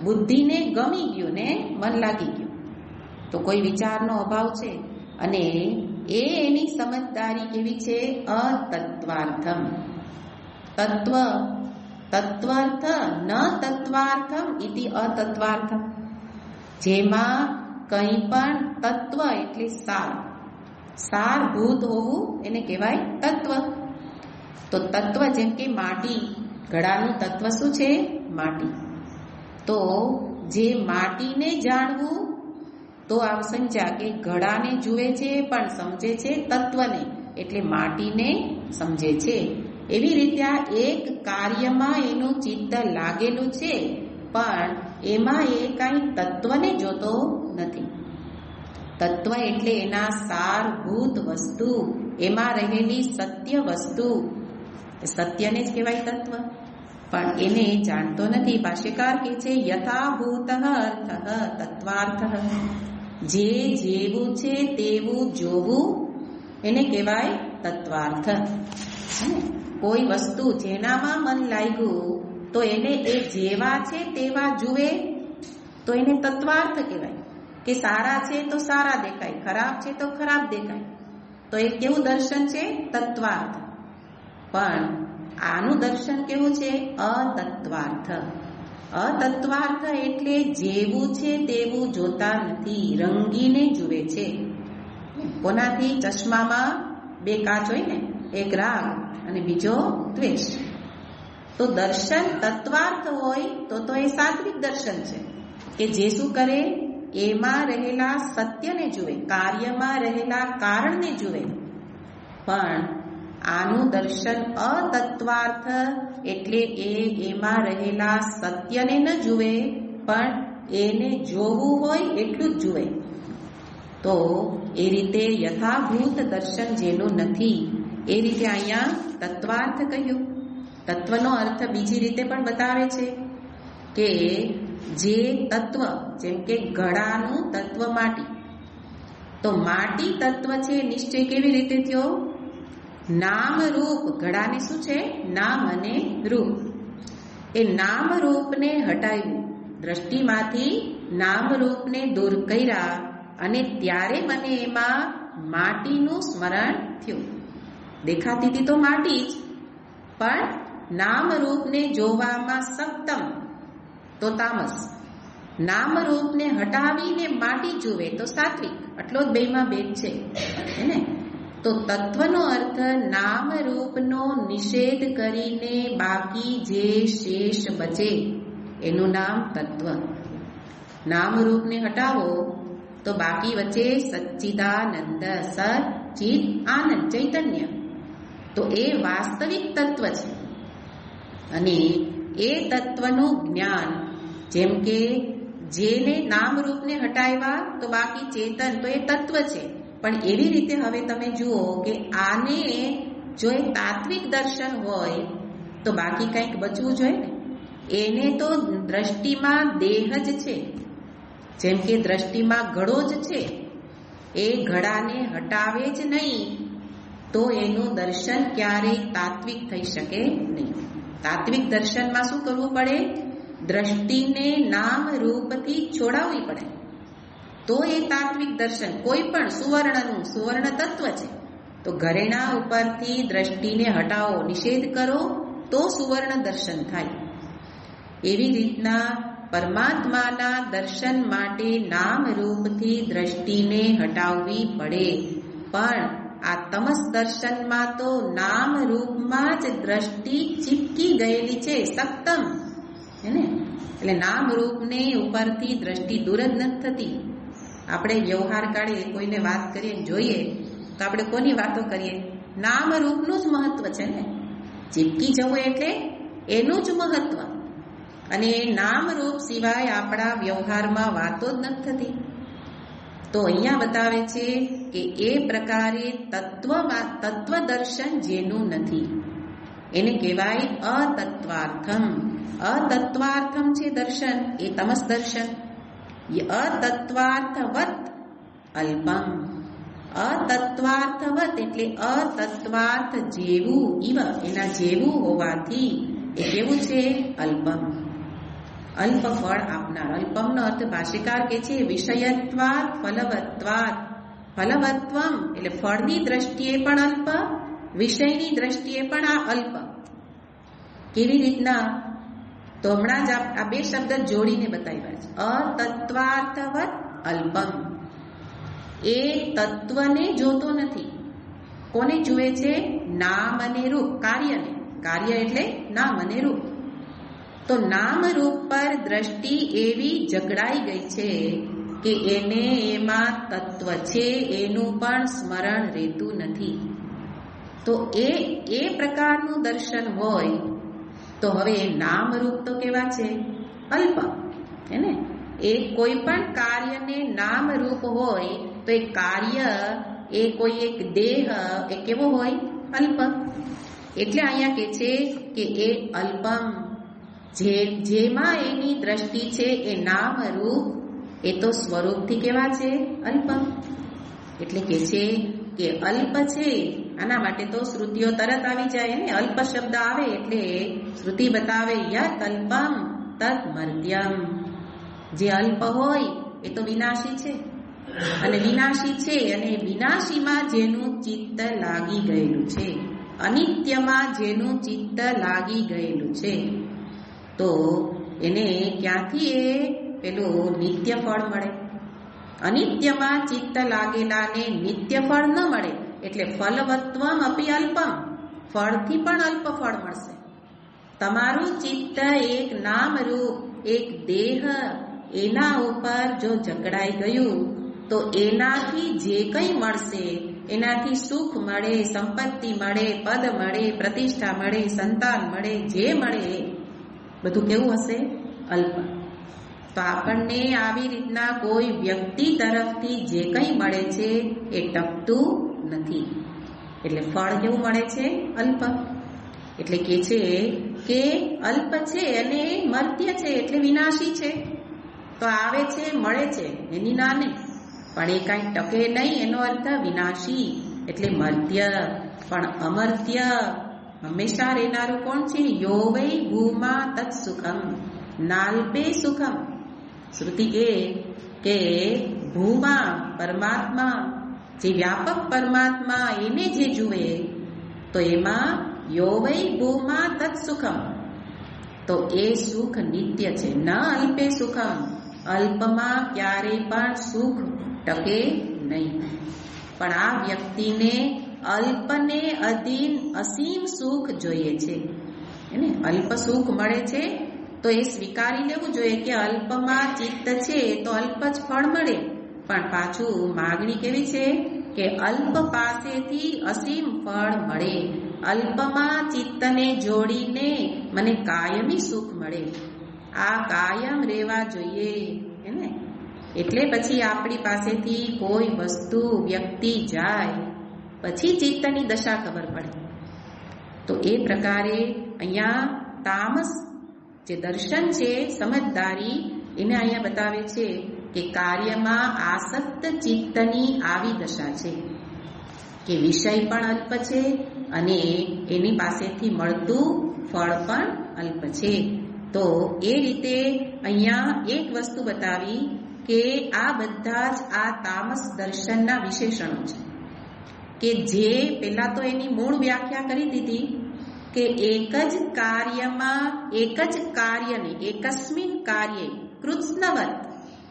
બુદ્ધિને ગમી ગયું ને મન લાગી ગયું, તો કોઈ વિચારનો અભાવ છે અને એની સમજદારી કેવી છે, અતત્વાર્થમ. તત્વ તત્વાર્થ ન તત્વાર્થમ ઇતિ અતત્વાર્થમ. જેમાં કંઈ પણ તત્વ એટલે સારભૂત હોવું એને કહેવાય તત્વ. તો તત્વ જેમ કે માટી, ઘડાનું તત્વ શું છે, માટી. તો જે માટીને જાણવું, તો આમ સમજ્યા કે ઘડાને જુએ છે પણ સમજે છે તત્વને, એટલે માટીને સમજે છે. એવી રીતે આ એક કાર્યમાં એનું ચિત્ત લાગેલું છે, પણ એમાં એ કાંઈ તત્વને જોતો નથી. તત્વ એટલે એના સારભૂત વસ્તુ, એમાં રહેલી સત્ય વસ્તુ, સત્યને જ કહેવાય તત્વ, પણ એને જાણતો નથી. ભાષ્યકાર કહે છે યથાભૂત અર્થ તત્વાર્થ. જે જેવું છે તેવું જોવું એને કહેવાય તત્વાર્થ. કોઈ વસ્તુ જેનામાં મન લાગ્યું તો એને એ જેવા છે તેવા જુએ તો એને તત્વાર્થ કહેવાય. કે સારા છે તો સારા દેખાય, ખરાબ છે તો ખરાબ દેખાય, તો એ કેવું દર્શન છે, તત્વાર્થ. પણ આનું દર્શન કેવું છે, અતત્વાર્થ. અતત્વાર્થ એટલે જેવું છે તેવું જોતા નથી, રંગીને જુએ છે. કોનાથી, ચશ્મામાં બે કાચ હોય ને, એક રાગ અને બીજો દ્વેષ. તો દર્શન તત્વાર્થ હોય તો એ સાત્વિક દર્શન છે, કે જે શું કરે, એમાં રહેલા સત્યને જુએ, કાર્યમાં રહેલા કારણને જુએ. પણ આનું દર્શન અતત્વાર્થ એટલે એમાં રહેલા સત્યને ન જુએ, પણ એને જોવું હોય એટલું જ જુએ. તો એ રીતે યથાભૂત દર્શન જેનું નથી, એ રીતે અહીંયા તત્વાર્થ કહ્યું. તત્વનો અર્થ બીજી રીતે પણ બતાવે છે કે જે તત્વ, જેમ કે ઘડાનું તત્વ માટી, તો માટી તત્વ છે નિશ્ચય કેવી રીતે થયો, નામ રૂપ. ઘડાને શું છે, નામ અને રૂપ. એ નામ રૂપને હટાવ્યું, દ્રષ્ટિમાંથી નામ રૂપને દૂર કર્યા, અને ત્યારે મને એમાં માટીનું સ્મરણ થયું. દેખાતી હતી તો માટી જ, પણ નામ રૂપને જોવામાં સક્તમ તો તામસ. નામ રૂપને હટાવીને માટી જુએ તો સાત્વિક. આટલો જ બેમાં ભેદ છે ને. તો તત્વનો અર્થ નામ રૂપનો નિષેધ કરીને બાકી જે શેષ બચે એનું નામ તત્વ. નામ રૂપને હટાવો તો બાકી વચ્ચે સચ્ચિદાનંદ, સત ચિત આનંદ, ચૈતન્ય. તો એ વાસ્તવિક તત્વ છે. અને એ તત્વનું જ્ઞાન, જેમ કે જેને નામ રૂપને હટાવ્યા તો બાકી ચેતન, તો એ તત્વ છે. પણ એવી રીતે હવે તમે જુઓ કે આને જો એ તાત્વિક દર્શન હોય તો બાકી કંઈક બચવું જોઈએ ને. એને તો દ્રષ્ટિમાં દેહ જ છે, જેમ કે દ્રષ્ટિમાં ઘડો જ છે, એ ઘડાને હટાવે જ નહીં તો એનું દર્શન ક્યારેય તાત્વિક થઈ શકે નહીં. તાત્વિક દર્શનમાં શું કરવું પડે, દ્રષ્ટિને નામ રૂપથી છોડાવવી પડે, તો એ તાત્વિક દર્શન. કોઈ પણ સુવર્ણનું, સુવર્ણ તત્વ છે, તો ઘરેણા ઉપરથી દ્રષ્ટિને હટાવો, નિષેધ કરો તો સુવર્ણ દર્શન થાય. એવી રીતના પરમાત્માના દર્શન માટે નામ રૂપથી દ્રષ્ટિને હટાવવી પડે. પણ આ તમસ દર્શનમાં તો નામ રૂપમાં જ દ્રષ્ટિ ચીપકી ગયેલી છે, સક્તમ હે ને. એટલે નામ રૂપને ઉપરથી દ્રષ્ટિ દૂર જ નથી થતી. આપણે વ્યવહાર કાઢીએ, કોઈને વાત કરીએ જોઈએ તો આપણે કોની વાતો કરીએ, નામ રૂપનું જ મહત્વ છે ને. ચીપકી જવું એટલે એનું જ મહત્વ. અને નામરૂપ સિવાય આપણા વ્યવહારમાં વાતો જ નથી થતી. તો અહીંયા બતાવે છે કે એ પ્રકારે તત્વદર્શન જેનું નથી એને કહેવાય અતત્વાર્થમ. અતત્વાર્થમ છે દર્શન, એ તમસ દર્શન. અતત્વાર્થવત અલ્પમ. અતત્વાર્થવત એટલે અતત્વાર્થ જેવું, ઇવ એના જેવું હોવાથી એ કેવું છે? અલ્પમ, અલ્પ ફળ આપનાર. અલ્પમનો અર્થ ભાષ્યકાર કે છે વિષયત્વાત ફલવત્વાત. ફલવત્વમ એટલે ફળની દ્રષ્ટિએ પણ અલ્પ, વિષયની દ્રષ્ટિએ પણ આ અલ્પ. કેવી રીતના? તો હમણાં જ આ બે શબ્દ જોડીને બતાવ્યા છે. અતત્વાર્થવત અલ્પમ. એ તત્વને જોતો નથી. કોને જુએ છે? નામ અને રૂપ, કાર્યને. કાર્ય એટલે નામ અને રૂપ. તો નામ રૂપ પર દ્રષ્ટિ એવી જકડાઈ ગઈ છે કે એને એમાં તત્વ છે એનું પણ સ્મરણ રહેતું નથી. તો એ પ્રકારનું દર્શન હોય તો હવે નામ રૂપ તો કેવા છે? અલ્પ, હે ને? એ કોઈ પણ કાર્યને નામ રૂપ હોય તો એ કાર્ય, એ કોઈ એક દેહ, એ કેવો હોય? અલ્પ. એટલે અહીંયા કે છે કે એ અલ્પમ, જેમાં એની દ્રષ્ટિ છે એ નામ રૂપ, એ તો સ્વરૂપથી કેવા છે? અલ્પમ. એટલે કે છે કે અલ્પ છે. આના માટે તો શ્રુતિઓ તરત આવી જાય ને. અલ્પ શબ્દ આવે એટલે શ્રુતિ બતાવે યત અલ્પમ તત મર્ત્યમ. જે અલ્પ હોય એ તો વિનાશી છે, અને વિનાશી છે અને વિનાશીમાં જેનું ચિત્ત લાગી ગયેલું છે, અનિત્યમાં જેનું ચિત્ત લાગી ગયેલું છે, તો એને ક્યાંથી એ પેલું નિત્ય ફળ મળે? અનિત્યમાં ચિત્ત લાગેલાને નિત્ય ફળ ન મળે. એટલે ફલવત્વમ અપી અલ્પમ, ફળથી પણ અલ્પ ફળ મળશે. તમારું ચિત્ત એક નામરૂપ, એક દેહ, એના ઉપર જો જકડાઈ ગયું તો એનાથી જે કંઈ મળશે, એનાથી સુખ મળે, સંપત્તિ મળે, પદ મળે, પ્રતિષ્ઠા મળે, સંતાન મળે, જે મળે બધું કેવું હશે? અલ્પ. તો આપણને આવી રીતના કોઈ વ્યક્તિ તરફથી જે કંઈ મળે છે એ ટકતું નથી. એટલે ફળ કેવું મળે છે? અલ્પ. એટલે કે છે કે અલ્પ છે અને મર્ત્ય છે એટલે વિનાશી છે. તો આવે છે, મળે છે, એની ના નહીં, પણ એ કાંઈ ટકે નહીં, એનો અર્થ વિનાશી એટલે મર્ત્ય. પણ અમર્ત્ય હંમેશા રહેનારું કોણ છે? યો વૈ ભૂમા તત્ સુખમ નાલ્પે સુખમ. શ્રુતિ કે ભૂમા પરમાત્મા, જે વ્યાપક પરમાત્મા, એને જે જુએ તો એમાં યો વૈ ભૂમા તત્ સુખમ, તો એ સુખ નિત્ય છે. ન અલ્પે સુખમ, અલ્પમાં ક્યારેય પણ સુખ ટકે નહીં. પણ આ વ્યક્તિને અલ્પને અધીન અસીમ સુખ જોઈએ છે. એને અલ્પ સુખ મળે છે તો એ સ્વીકારી લેવું જોઈએ કે અલ્પમાં ચિત્ત છે તો અલ્પ જ ફળ મળે. પણ પાછું માગણી કેવી છે કે અલ્પ પાસેથી અસીમ ફળ મળે. અલ્પમાં ચિત્તને જોડીને મને કાયમી સુખ મળે. આ કાયમ રહેવા જોઈએ, હે ને? એટલે પછી આપણી પાસેથી કોઈ વસ્તુ, વ્યક્તિ જાય પછી ચિત્તની દશા ખબર પડે. તો એ પ્રકારે અહીંયા તામસ જે દર્શન છે, સમજદારી, એને અહીંયા બતાવે છે કે કાર્યમાં આસક્ત ચિત્તની આવી દશા છે કે વિષય પણ અલ્પ છે અને એની પાસેથી મળતું ફળ પણ અલ્પ છે. તો એ રીતે અહીંયા એક વસ્તુ બતાવી કે આ બધા જ આ તામસ દર્શનના વિશેષણો છે કે જે પહેલા તો એની મૂળ વ્યાખ્યા કરી દીધી કે એક જ કાર્યમાં, એક જ કાર્યને એકસ્મિન કાર્ય કૃત્સ્નવત,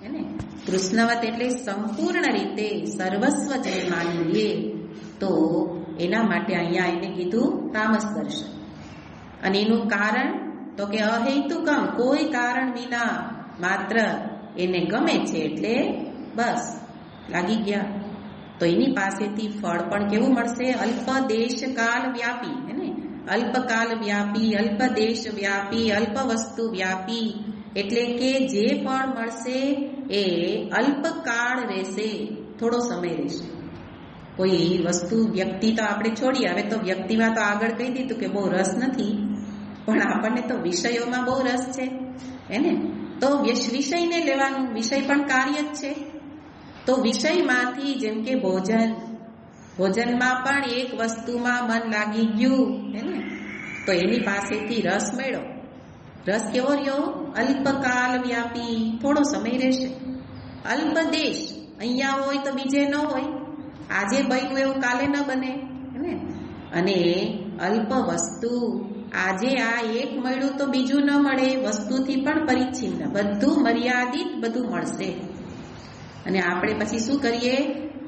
હે ને? કૃષ્ણવત એટલે સંપૂર્ણ રીતે સર્વસ્વ જે માની લે, તો એના માટે અહીંયા એને કીધું તામસ દર્શન. અને એનું કારણ તો કે અહેતુકમ, કોઈ કારણ વિના માત્ર એને ગમે છે એટલે બસ લાગી ગયા. તો એની પાસેથી ફળ પણ કેવું મળશે? અલ્પ દેશ કાલ વ્યાપી, હે ને? અલ્પકાલ વ્યાપી, અલ્પદેશ વ્યાપી, અલ્પ વસ્તુ વ્યાપી, એટલે કે જે પણ મળશે એ અલ્પકાળ રહેશે, થોડો સમય રહેશે. કોઈ વસ્તુ, વ્યક્તિ તો આપણે છોડીએ, હવે તો વ્યક્તિમાં તો આગળ કહી દીધું કે બહુ રસ નથી, પણ આપણને તો વિષયોમાં બહુ રસ છે એને, તો વિષયને લેવાનું, વિષય પણ કાર્ય જ છે. તો વિષયમાંથી જેમ કે ભોજનમાં પણ એક વસ્તુમાં મન લાગી ગયું એને, તો એની પાસેથી રસ મેળો. રસ કેવો રહ્યો? અલ્પકાલ વ્યાપી, થોડો સમય રહેશે. અલ્પદેશ, અહીંયા હોય તો બીજે ન હોય, આજે બન્યું એવું કાલે ન બને ને. અને અલ્પ વસ્તુ, આજે આ એક મળ્યું તો બીજું ન મળે, વસ્તુથી પણ પરિચ્છિન્ન, બધું મર્યાદિત, બધું મળશે. અને આપણે પછી શું કરીએ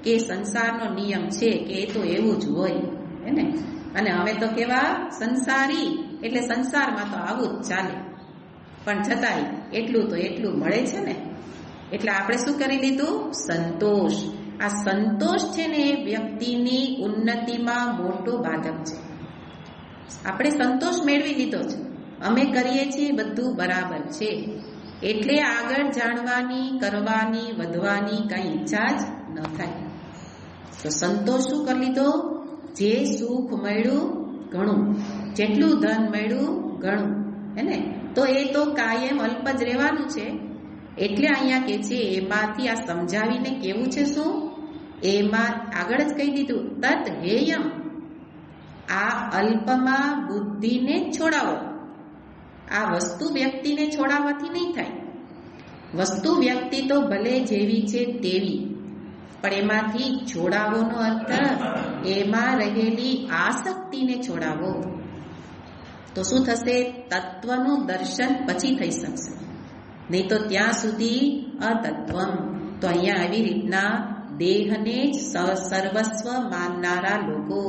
કે સંસારનો નિયમ છે કે એ તો એવું જ હોય ને. અને અમે તો કેવા સંસારી, એટલે સંસારમાં તો આવું જ ચાલે, પણ છતાંય એટલું તો એટલું મળે છે ને. એટલે આપણે શું કરી લીધું? સંતોષ. આ સંતોષ છે ને એ વ્યક્તિની ઉન્નતિમાં મોટો બાધક છે. આપણે સંતોષ મેળવી લીધો છે, અમે કરીએ છીએ બધું બરાબર છે, એટલે આગળ જાણવાની, કરવાની, વધવાની કઈ ઈચ્છા જ ન થાય. તો સંતોષ શું કરી લીધો? જે સુખ મળ્યું ઘણું, જેટલું ધન મળ્યું ઘણું, હે ને, તો એ તો કાયમ અલ્પ જ રહેવાનું છે. એટલે અહીંયા કે છે એમાંથી આ સમજાવીને કેવું છે શું? એમાં આગળ જ કહી દીધું, તત હેયમ, આ અલ્પમાં બુદ્ધિને છોડાવો. આ વસ્તુ વ્યક્તિને છોડાવવાથી નહીં થાય. વસ્તુ વ્યક્તિ તો ભલે જેવી છે તેવી, પણ એમાંથી છોડાવોનો અર્થ એમાં રહેલી આસક્તિને છોડાવો. તો શું થશે? તત્વનું દર્શન પછી થઈ શકશે, નહીં તો ત્યાં સુધી અતત્વમ. તો અહીંયા આવી રીતના દેહને જ સર્વસ્વ માનનારા લોકો,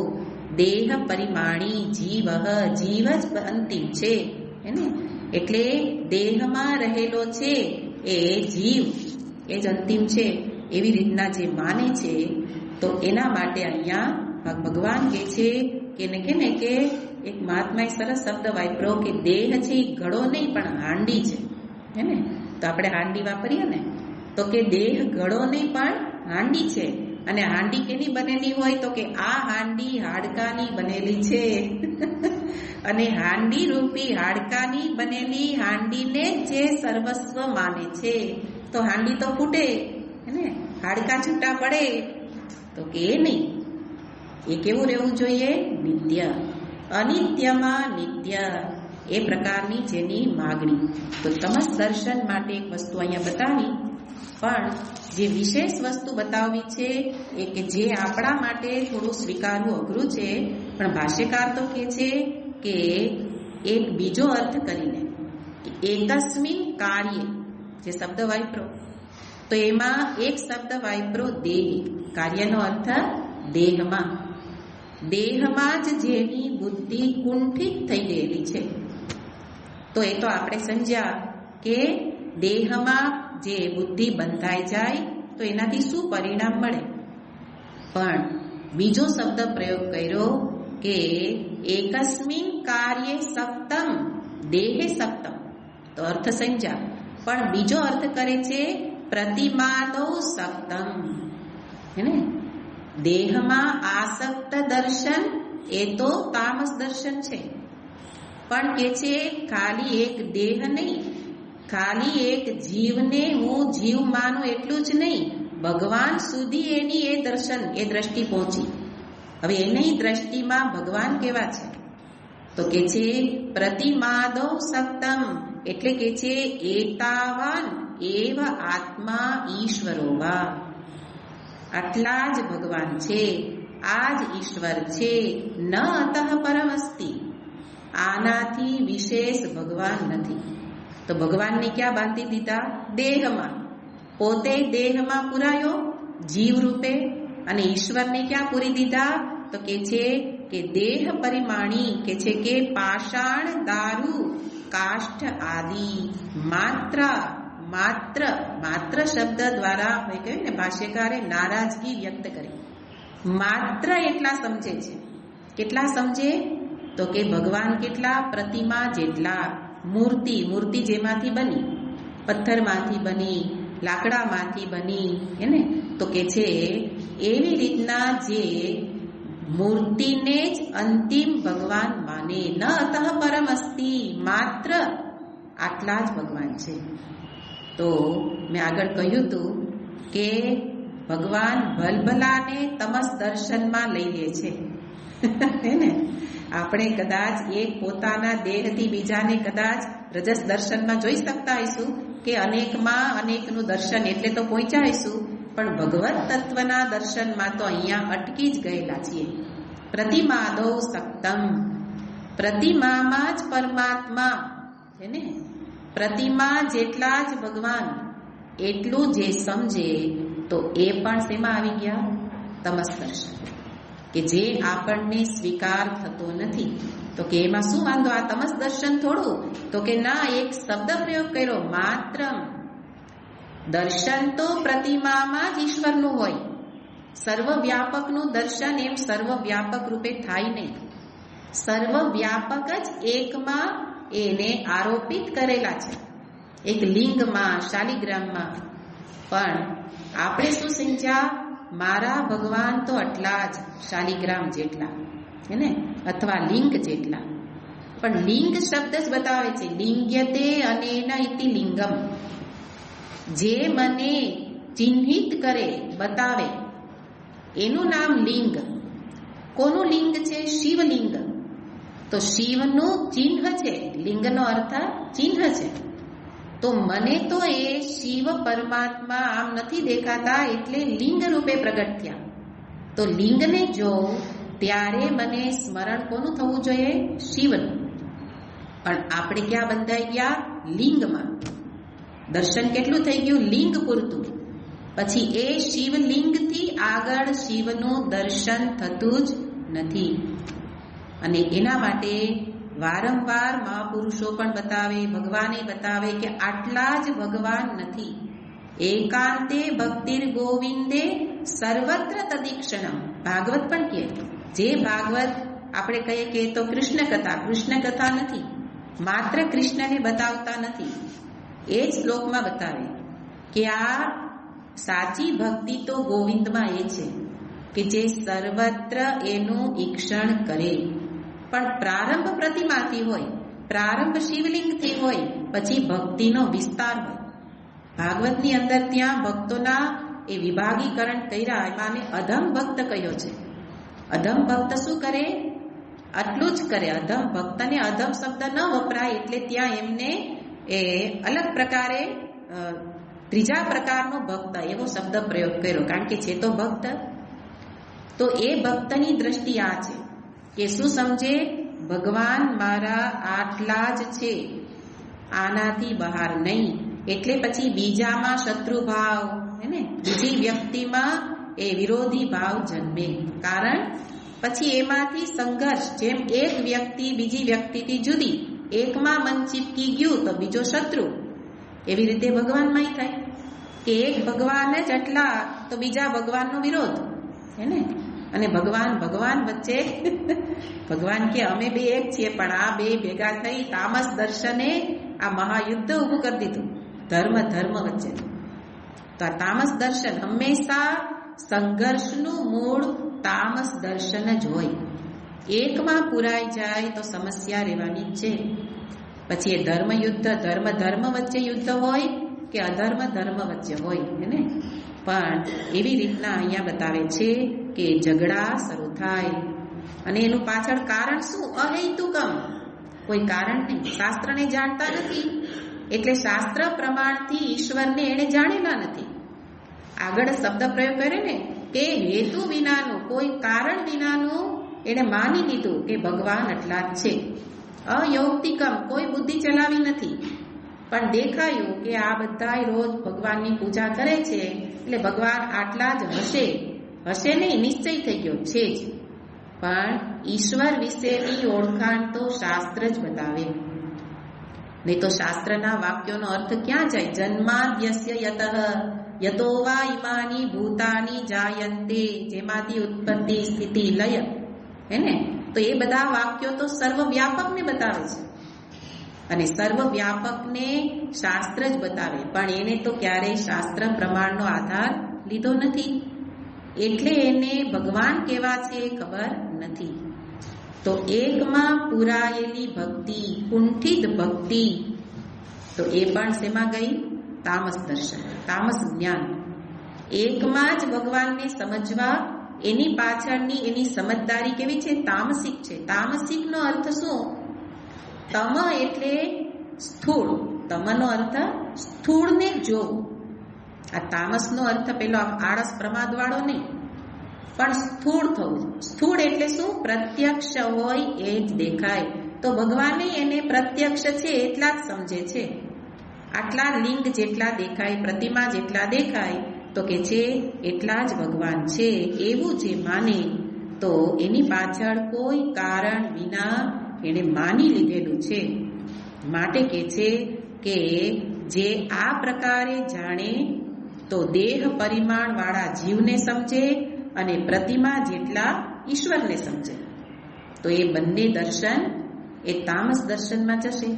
દેહ પરિમાણી જીવ, જીવ જ અંતિમ છે એને, એટલે દેહમાં રહેલો છે એ જીવ, એ જ અંતિમ છે, એવી રીતના જે માને છે. તો એના માટે અહીંયા ભગવાન કહે છે કે એક મહાત્માએ સરસ શબ્દ વાપર્યો કે દેહ છે એ ઘડો નહીં પણ હાંડી છે, હે ને. તો આપણે હાંડી વાપરીએ ને, તો કે દેહ ઘડો નહીં પણ હાંડી છે. અને હાંડી કેની બનેલી હોય? તો કે આ હાંડી હાડકાની બનેલી છે. અને હાંડી રૂપી હાડકાની બનેલી હાંડીને જે સર્વસ્વ માને છે, તો હાંડી તો ફૂટે ને, હાડકા છૂટા પડે, તો કે એ નહીં. એ કેવું રહેવું જોઈએ? નિત્ય. અનિત્યમાં નિત્ય, એ પ્રકારની જેની માગણી. તો તમસ દર્શન માટે એક વસ્તુ અહીંયા બતાવી, પણ જે વિશેષ વસ્તુ બતાવવી છે એ કે જે આપણા માટે થોડું સ્વીકારવું અઘરું છે, પણ ભાષ્યકાર તો કહે છે કે એક બીજો અર્થ કરીને એકસ્મિન કાર્ય, જે શબ્દ વાપરો, તો એમાં એક શબ્દ વાપરો દેહ, કાર્યનો અર્થ દેહમાં. દેહમાં જ જેની બુદ્ધિ કુંઠિત થઈ ગયેલી છે, તો એ તો આપણે સમજ્યા કે દેહમાં જે બુદ્ધિ બંધાઈ જાય તો એનાથી શું પરિણામ મળે. પણ બીજો શબ્દ પ્રયોગ કર્યો કે એકસ્મિન કાર્ય સક્તમ, દેહે સક્તમ, તો અર્થ સમજ્યા. પણ બીજો અર્થ કરે છે પ્રતિમાદો સક્તમ, હે ને. દેહમાં આસક્ત દર્શન એ તો તામસ દર્શન છે, પણ કે છે ખાલી એક દેહ નહીં, ખાલી એક જીવને હું જીવ માનું એટલું જ નહીં, ભગવાન સુધી એની એ દર્શન, એ દ્રષ્ટિ પહોંચી. હવે એની દ્રષ્ટિમાં ભગવાન કેવા છે? તો કે છે પ્રતિમાદો સક્તમ, એટલે કે છે એતાવાન એવ આત્મા ઈશ્વરોવા, આટલા જ ભગવાન છે, આ જ ઈશ્વર છે. ન અતઃ પરમ અસ્તિ, આનાથી વિશેષ ભગવાન નથી. તો ભગવાનને ક્યાં બાંધી દીધા? દેહમાં. પોતે દેહમાં પુરાયો જીવ રૂપે, અને ઈશ્વરને ક્યાં પૂરી દીધા? તો કે છે કે દેહ પરિમાણી, કે છે કે પાષાણ, દારૂ, કાષ્ઠ આદિ, માત્ર શબ્દ દ્વારા કહ્યું ને, ભાષ્યકારે નારાજગી વ્યક્ત કરી. માત્ર એટલા સમજે છે. કેટલા સમજે? તો કે ભગવાન કેટલા? પ્રતિમા જેટલા. મૂર્તિ, મૂર્તિ જેમાંથી બની? પથ્થરમાંથી બની, લાકડામાંથી બની, એને તો કે છે એવી રીતના જે મૂર્તિને જ અંતિમ ભગવાન માને. ન અતઃ પરમ અસ્તિ, માત્ર આટલા જ ભગવાન છે. તો મેં આગળ કહ્યું હતું કે ભગવાન ભલભલાને તમસ દર્શનમાં લઈ લે છે. હે ને? આપણે કદાચ એક પોતાના દેહથી બીજાને કદાચ રજસ દર્શનમાં જોઈ શકતા હોઈશું કે અનેકમાં અનેકનું દર્શન એટલે તો પહોંચ્યા હોઈશું, પણ ભગવત તત્વના દર્શનમાં તો અહીંયા અટકી જ ગયેલા છીએ. પ્રતિમાદો સક્તમ, પ્રતિમામાં જ પરમાત્મા છે ને, પ્રતિમા જેટલા જ ભગવાન એટલું જે સમજે તો એ પણ શેમાં આવી ગયા? તમસ દર્શન, કે જે આપણને સ્વીકાર થતો નથી. તો કે એમાં શું વાંધો? આ તમસ દર્શન થોડું? તો કે ના, એક શબ્દ પ્રયોગ કર્યો, માત્ર. દર્શન તો પ્રતિમામાં જ ઈશ્વરનું હોય. સર્વવ્યાપકનું દર્શન એમ સર્વવ્યાપક રૂપે થાય નહીં. સર્વવ્યાપક જ એકમાં એને આરોપિત કરેલા છે, એક લિંગમાં, શાલિગ્રામમાં. પણ આપણે શું સમજ્યા? મારા ભગવાન તો આટલા જ, શાલિગ્રામ જેટલા, હે ને, અથવા લિંગ જેટલા. પણ લિંગ શબ્દ જ બતાવે છે, લિંગ્યતે અનેન ઇતિ લિંગમ. જે મને ચિહ્નિત કરે, બતાવે, એનું નામ લિંગ. કોનું લિંગ છે? શિવલિંગ. તો શિવનું ચિહ્ન છે, લિંગનો અર્થ ચિહ્ન છે. તો મને તો એ શિવ પરમાત્મા આમ નથી દેખાતા, એટલે લિંગ રૂપે પ્રગટ થયા. તો લિંગને જો ત્યારે મને સ્મરણ કોનું થવું જોઈએ? શિવનું. પણ આપણે ક્યાં બંધાઈ ગયા? લિંગમાં. દર્શન કેટલું થઈ ગયું? લિંગ પૂરતું. પછી એ શિવલિંગથી આગળ શિવનું દર્શન થતું જ નથી. અને એના માટે વારંવાર મહાપુરુષો પણ બતાવે, ભગવાને બતાવે કે આટલા જ ભગવાન નથી. એકાંતે ભક્તિર ગોવિંદે સર્વત્ર તદીક્ષણમ. ભાગવત પણ કહે, જે ભાગવત આપણે કહીએ કે તો કૃષ્ણ કથા નથી, માત્ર કૃષ્ણને બતાવતા નથી. એ જ શ્લોકમાં બતાવે કે આ સાચી ભક્તિ તો ગોવિંદમાં એ છે કે જે સર્વત્ર એનું ઈક્ષણ કરે. પણ પ્રારંભ પ્રતિમાથી હોય, પ્રારંભ શિવલિંગથી હોય, પછી ભક્તિનો વિસ્તાર હોય. ભાગવતની અંદર ત્યાં ભક્તોના એ વિભાગીકરણ કર્યા, એમાં અધમ ભક્ત કહ્યો છે. અધમ ભક્ત શું કરે? આટલું જ કરે. અધમ ભક્તને અધમ શબ્દ ન વપરાય, એટલે ત્યાં એમને એ અલગ પ્રકારે ત્રીજા પ્રકારનો ભક્ત એવો શબ્દ પ્રયોગ કર્યો, કારણ કે છે તો ભક્ત. તો એ ભક્તની દ્રષ્ટિ આ છે કે શું સમજે? ભગવાન મારા આટલા જ છે, આનાથી બહાર નહીં. એટલે પછી બીજામાં શત્રુભાવ, હે ને, બીજી વ્યક્તિમાં એ વિરોધી ભાવ જન્મે. કારણ પછી એમાંથી સંઘર્ષ. જેમ એક વ્યક્તિ બીજી વ્યક્તિથી જુદી, એકમાં મન ચીપકી ગયું તો બીજો શત્રુ. એવી રીતે ભગવાનમાંય થાય કે એક ભગવાન જ આટલા તો બીજા ભગવાનનો વિરોધ, હે ને. અને ભગવાન વચ્ચે ભગવાન કે અમે બે એક છીએ, પણ આ બે ભેગા થઈ તામસ દર્શને આ મહાયુદ્ધ ઊભું કરી દીધું ધર્મ વચ્ચે. તો આ તામસ દર્શન હંમેશા સંઘર્ષનું મૂળ તામસ દર્શન જ હોય. એકમાં પુરાઈ જાય તો સમસ્યા રહેવાની જ છે. પછી એ ધર્મ વચ્ચે યુદ્ધ હોય કે અધર્મ વચ્ચે હોય, હે. પણ એવી રીતના અહીંયા બતાવે છે કે ઝઘડા શરૂ થાય અને એનું પાછળ કારણ શું? અહેતુકમ, કોઈ કારણ નહીં. શાસ્ત્રને જાણતા નથી, એટલે શાસ્ત્ર પ્રમાણથી ઈશ્વરને એને જાણેલા નથી. આગળ શબ્દ પ્રયોગ કરે ને કે હેતુ વિનાનું, કોઈ કારણ વિનાનું એને માની લીધું કે ભગવાન આટલા જ છે. અયૌક્તિકમ, કોઈ બુદ્ધિ ચલાવી નથી, પણ દેખાયું કે આ બધા રોજ ભગવાનની પૂજા કરે છે, એટલે ભગવાન આટલા જ હશે નહીં, નિશ્ચય થઈ ગયો છે જ. પણ ઈશ્વર વિશેની ઓળખાણ તો શાસ્ત્ર જ બતાવે. નહીં તો શાસ્ત્રના વાક્યોનો અર્થ ક્યાં જાય? જન્માદ્યસ્ય યતઃ યતો વા ઇમાની ભૂતાની જાયન્તે, જેમાંથી ઉત્પત્તિ સ્થિતિ લય, હે ને, તો એ બધા વાક્યો તો સર્વવ્યાપકને બતાવે છે અને સર્વવ્યાપકને શાસ્ત્ર જ બતાવે, પણ એને તો ક્યારેય શાસ્ત્ર પ્રમાણનો આધાર લીધો નથી, એટલે એને ભગવાન કેવા છે એ ખબર નથી. તો એકમાં પુરાયેલી ભક્તિ, કુંઠિત ભક્તિ, તો એ પણ શેમાં ગઈ? તામસ દર્શન, તામસ જ્ઞાન. એકમાં જ ભગવાનને સમજવા એની પાછળની એની સમજદારી કેવી છે? તામસિક છે. તામસિકનો અર્થ શું? તમ એટલે સ્થૂળ, તમનો અર્થ સ્થૂળને જોવું. આ તામસનો અર્થ પેલો આળસ પ્રમાદ વાળો નહીં, પણ સ્થૂળ થવું. સ્થૂળ એટલે શું? પ્રત્યક્ષ હોય એ જ દેખાય. તો ભગવાને એને પ્રત્યક્ષ છે એટલા જ સમજે છે. આટલા લિંગ જેટલા દેખાય, પ્રતિમા જેટલા દેખાય, તો કે છે એટલા જ ભગવાન છે, એવું જે માને તો એની પાછળ કોઈ કારણ વિના એને માની લીધેલું છે. માટે કે છે કે જે આ પ્રકારે જાણે તો દેહ પરિમાણ વાળા જીવને સમજે અને પ્રતિમા જેટલા ઈશ્વરને સમજે. તો એ બંને દર્શન એ તામસ દર્શનમાં જશે.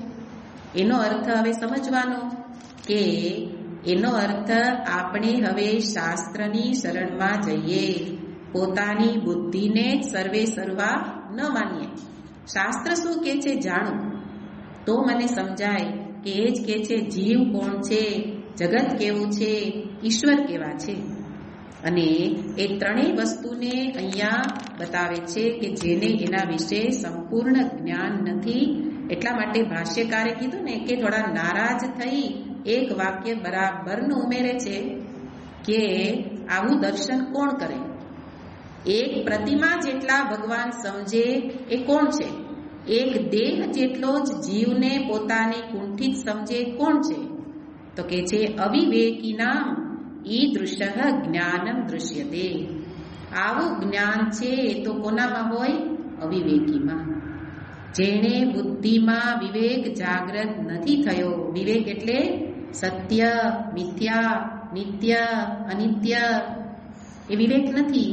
એનો અર્થ હવે સમજવાનો કે એનો અર્થ આપણે હવે શાસ્ત્રની શરણમાં જઈએ, પોતાની બુદ્ધિને જ સર્વે સર્વા ન માનીએ. શાસ્ત્ર શું કહે છે જાણો તો મને સમજાય કે એ જ કહે છે જીવ કોણ છે, જગત કેવું છે, ઈશ્વર કેવા છે. અને એ ત્રણેય વસ્તુને અહીંયા બતાવે છે કે જેને એના વિશે સંપૂર્ણ જ્ઞાન નથી. એટલા માટે ભાષ્યકારે કીધું ને કે થોડા નારાજ થઈ એક વાક્ય બરાબરનું ઉમેરે છે કે આવું દર્શન કોણ કરે? એક પ્રતિમા જેટલા ભગવાન સમજે એ કોણ છે? એક દેહ જેટલો જ જીવને પોતાને કુંઠિત સમજે કોણ છે? તો કે છે અવિવેકીનામ ઈદૃશઃ જ્ઞાનમ દૃશ્યતે. આવું જ્ઞાન છે તો કોનામાં હોય? અવિવેકીમાં. જેણે બુદ્ધિમાં વિવેક જાગૃત નથી થયો. વિવેક એટલે સત્ય, મિથ્યા, નિત્ય, અનિત્ય, એ વિવેક નથી.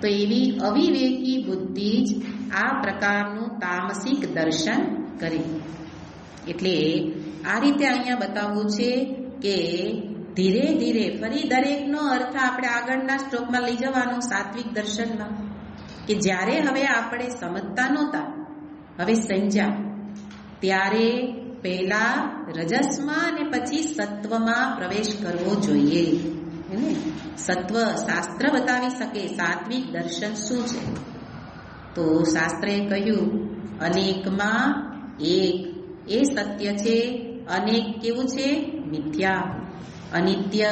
તો એવી અવિવેકી બુદ્ધિ જ આ પ્રકારનું તામસિક દર્શન કરે. એટલે આ રીતે અહીંયા બતાવવું છે કે ધીરે ધીરે ફરી દરેકનો અર્થ આપણે આગળના શ્લોકમાં લઈ જવાનો સાત્વિક દર્શનમાં, કે જ્યારે હવે આપણે સમજતા નહોતા, હવે સમજ્યા, ત્યારે પહેલા રજસમાં અને પછી સત્વમાં પ્રવેશ કરવો જોઈએ. સત્વ શાસ્ત્ર બતાવી શકે સાત્વિક દર્શન શું છે. તો શાસ્ત્રએ કહ્યું અનેકમાં એક એ સત્ય છે, અનેક કેવું છે? મિથ્યા. અનિત્ય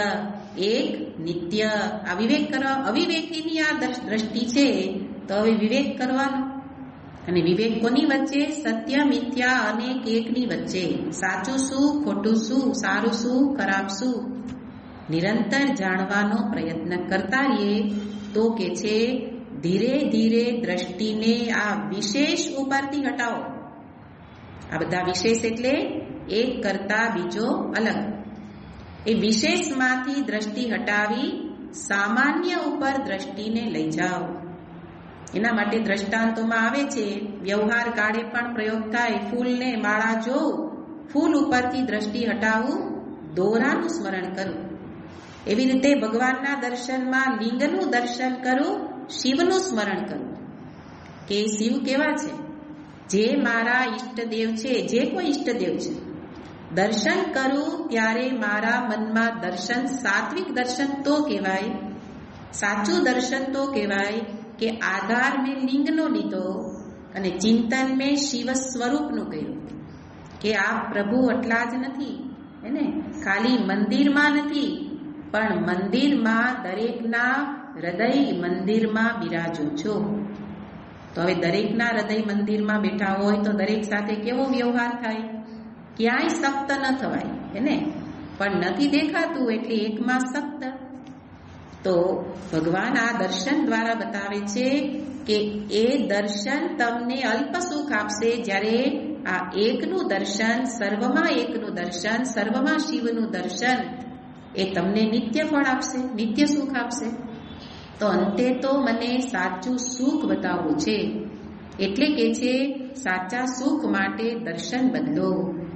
એક નિત્ય. આ વિવેક કરવા, અવિવેકીની આ દ્રષ્ટિ છે તો હવે વિવેક કરવાનો. અને વિવેક કોની વચ્ચે? સત્ય, મિથ્યા, અનેક, એકની વચ્ચે. સાચું શું, ખોટું શું, સારું શું, ખરાબ શું, નિરંતર જાણવાનો પ્રયત્ન કરતા રહીએ તો કે છે ધીરે ધીરે દ્રષ્ટિને આ વિશેષ ઉપરથી હટાવો. આ બધા વિશેષ એટલે એક કરતા બીજો અલગ. એ વિશેષમાંથી દ્રષ્ટિ હટાવી સામાન્ય ઉપર દ્રષ્ટિને લઈ જાઓ. એના માટે દ્રષ્ટાંતોમાં આવે છે, વ્યવહાર કાળે પણ પ્રયોગ થાય, ફૂલને માળા જોઉં, ફૂલ ઉપરથી દ્રષ્ટિ હટાવું, દોરાનું સ્મરણ કરું. એવી રીતે ભગવાનના દર્શનમાં લિંગનું દર્શન કરું, શિવનું સ્મરણ કરું કે શિવ કેવા છે, જે મારા ઈષ્ટદેવ છે, જે કોઈ ઈષ્ટદેવ છે. દર્શન કરું ત્યારે મારા મનમાં દર્શન સાત્વિક દર્શન તો કહેવાય, સાચું દર્શન તો કહેવાય કે આધાર મેં લિંગનો લીધો અને ચિંતન મેં શિવ સ્વરૂપનું કર્યું કે આ પ્રભુ એટલા જ નથી, એને ખાલી મંદિરમાં નથી પણ મંદિરમાં દરેકના હૃદય મંદિરમાં બિરાજો છો. તો હવે દરેકના હૃદય મંદિરમાં બેઠા હોય તો દરેક સાથે કેવો વ્યવહાર થાય? ક્યાંય સખ્ત ન થવાય, એને પણ નથી દેખાતું એટલે એકમાં સખ્ત. તો ભગવાન આ દર્શન દ્વારા બતાવે છે કે એ દર્શન તમને અલ્પ સુખ આપશે, જ્યારે આ એકનું દર્શન, સર્વમાં એકનું દર્શન, સર્વમાં શિવનું દર્શન એ તમને નિત્ય ફળ આપશે, નિત્ય સુખ આપશે. તો અંતે તો મને સાચું સુખ બતાવવું છે. એટલે કે છે સાચા સુખ માટે દર્શન બદલો.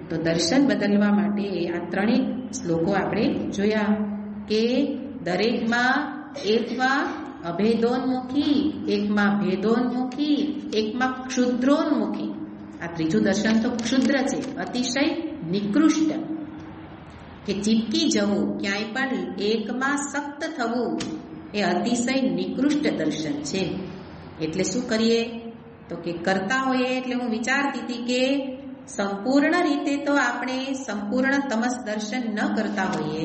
તો દર્શન બદલવા માટે આ ત્રણેય શ્લોકો આપણે જોયા કે દરેકમાં એકમાં અભેદોન્મુખી, એકમાં ભેદોન્મુખી, એકમાં ક્ષુદ્રોન્મુખી. આ ત્રીજું દર્શન તો ક્ષુદ્ર છે, અતિશય નિકૃષ્ટ, કે ચીપકી જવું, ક્યાંય પણ એકમાં સખ્ત થવું એ અતિશય નિકૃષ્ટ દર્શન છે. એટલે શું કરીએ તો કે કરતા હોઈએ. એટલે હું વિચારતી હતી કે સંપૂર્ણ રીતે તો આપણે સંપૂર્ણ તમસ દર્શન ન કરતા હોઈએ,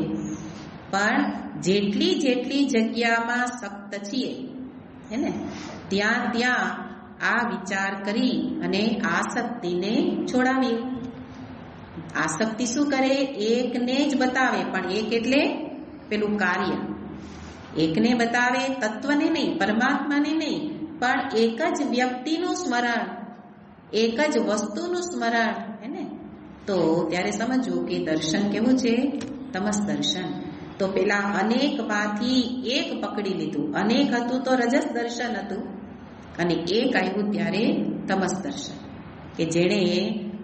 પણ જેટલી જેટલી જગ્યામાં સખ્ત છીએ હે ને ત્યાં ત્યાં આ વિચાર કરી અને આસક્તિને છોડાવીએ. આસક્તિ શું કરે? એકને જ બતાવે, પણ એક એટલે પેલું કાર્ય. એકને બતાવે, તત્વને નહીં, પરમાત્માને નહીં, પણ એક જ વ્યક્તિનું સ્મરણ, એક જ વસ્તુનું સ્મરણ હે ને. તો ત્યારે સમજવું કે દર્શન કેવું છે? તમસ દર્શન. તો પેલા અનેકમાંથી એક પકડી લીધું. અનેક હતું તો રજસ દર્શન હતું, અને એક આવ્યું ત્યારે તમસ દર્શન, કે જેણે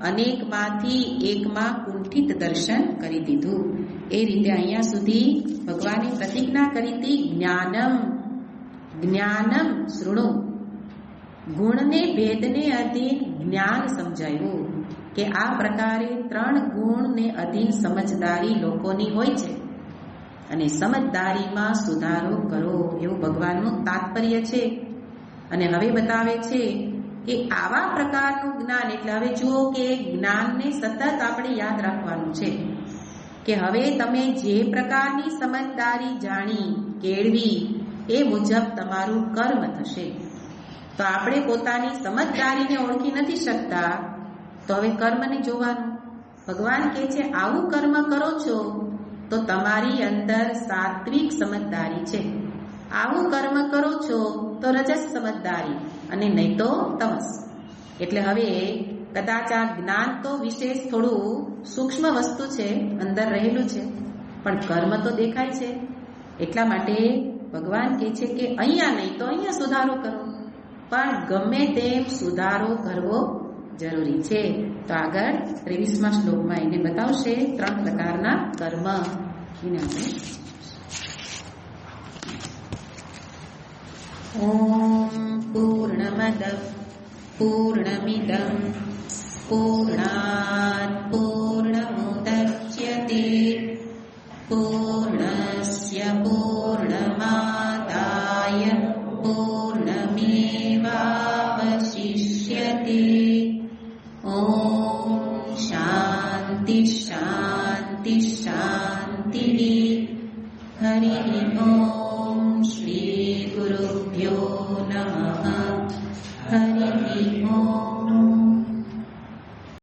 અનેકમાંથી એકમાં કુંઠિત દર્શન કરી દીધું. એ રીતે અહીંયા સુધી ભગવાને પ્રતિજ્ઞા કરી હતી, જ્ઞાનમ જ્ઞાનમ શૃણુ. ગુણને ભેદને અધીન જ્ઞાન સમજાયું કે આ પ્રકારે 3 ગુણને અધીન સમજદારી લોકોની હોય છે, અને સમજદારીમાં સુધારો કરો, એવું ભગવાનનું તાત્પર્ય છે. અને હવે બતાવે છે કે આવા પ્રકારનું જ્ઞાન, એટલે હવે જુઓ કે જ્ઞાનને સતત આપણે યાદ રાખવાનું છે કે હવે તમે જે પ્રકારની સમજદારી જાણી કેળવી એ મુજબ તમારું કર્મ થશે. તો આપણે પોતાની સમજદારીને ઓળખી નથી શકતા, તો હવે કર્મને જોવાનું. ભગવાન કહે છે આવું કર્મ કરો છો તો તમારી અંદર સાત્વિક સમજદારી છે, આવું કર્મ કરો છો તો રજસ સમજદારી, અને નહીં તો તમસ. એટલે હવે કદાચ આ જ્ઞાન તો વિશેષ થોડું સૂક્ષ્મ વસ્તુ છે, અંદર રહેલું છે, પણ કર્મ તો દેખાય છે. એટલા માટે ભગવાન કહે છે કે અહીંયા નહીં તો અહીંયા સુધારો કરો, પણ ગમે તેમ સુધારો કરવો જરૂરી છે. તો આગળ 23મા શ્લોકમાં એને બતાવશે 3 પ્રકારના કર્મ. એને આપણે ઓમ પૂર્ણમદ પૂર્ણમિદં પૂર્ણાત પૂર્ણમુદચ્યતે પૂર્ણસ્ય પૂર્ણમાદાય પૂર્ણમેવાવશિષ્યતે. ઓમ શાંતિ શાંતિ શાંતિ. હરિ ઓમ શ્રી ગુરુભ્યો નમઃ. હરિ ઓમ.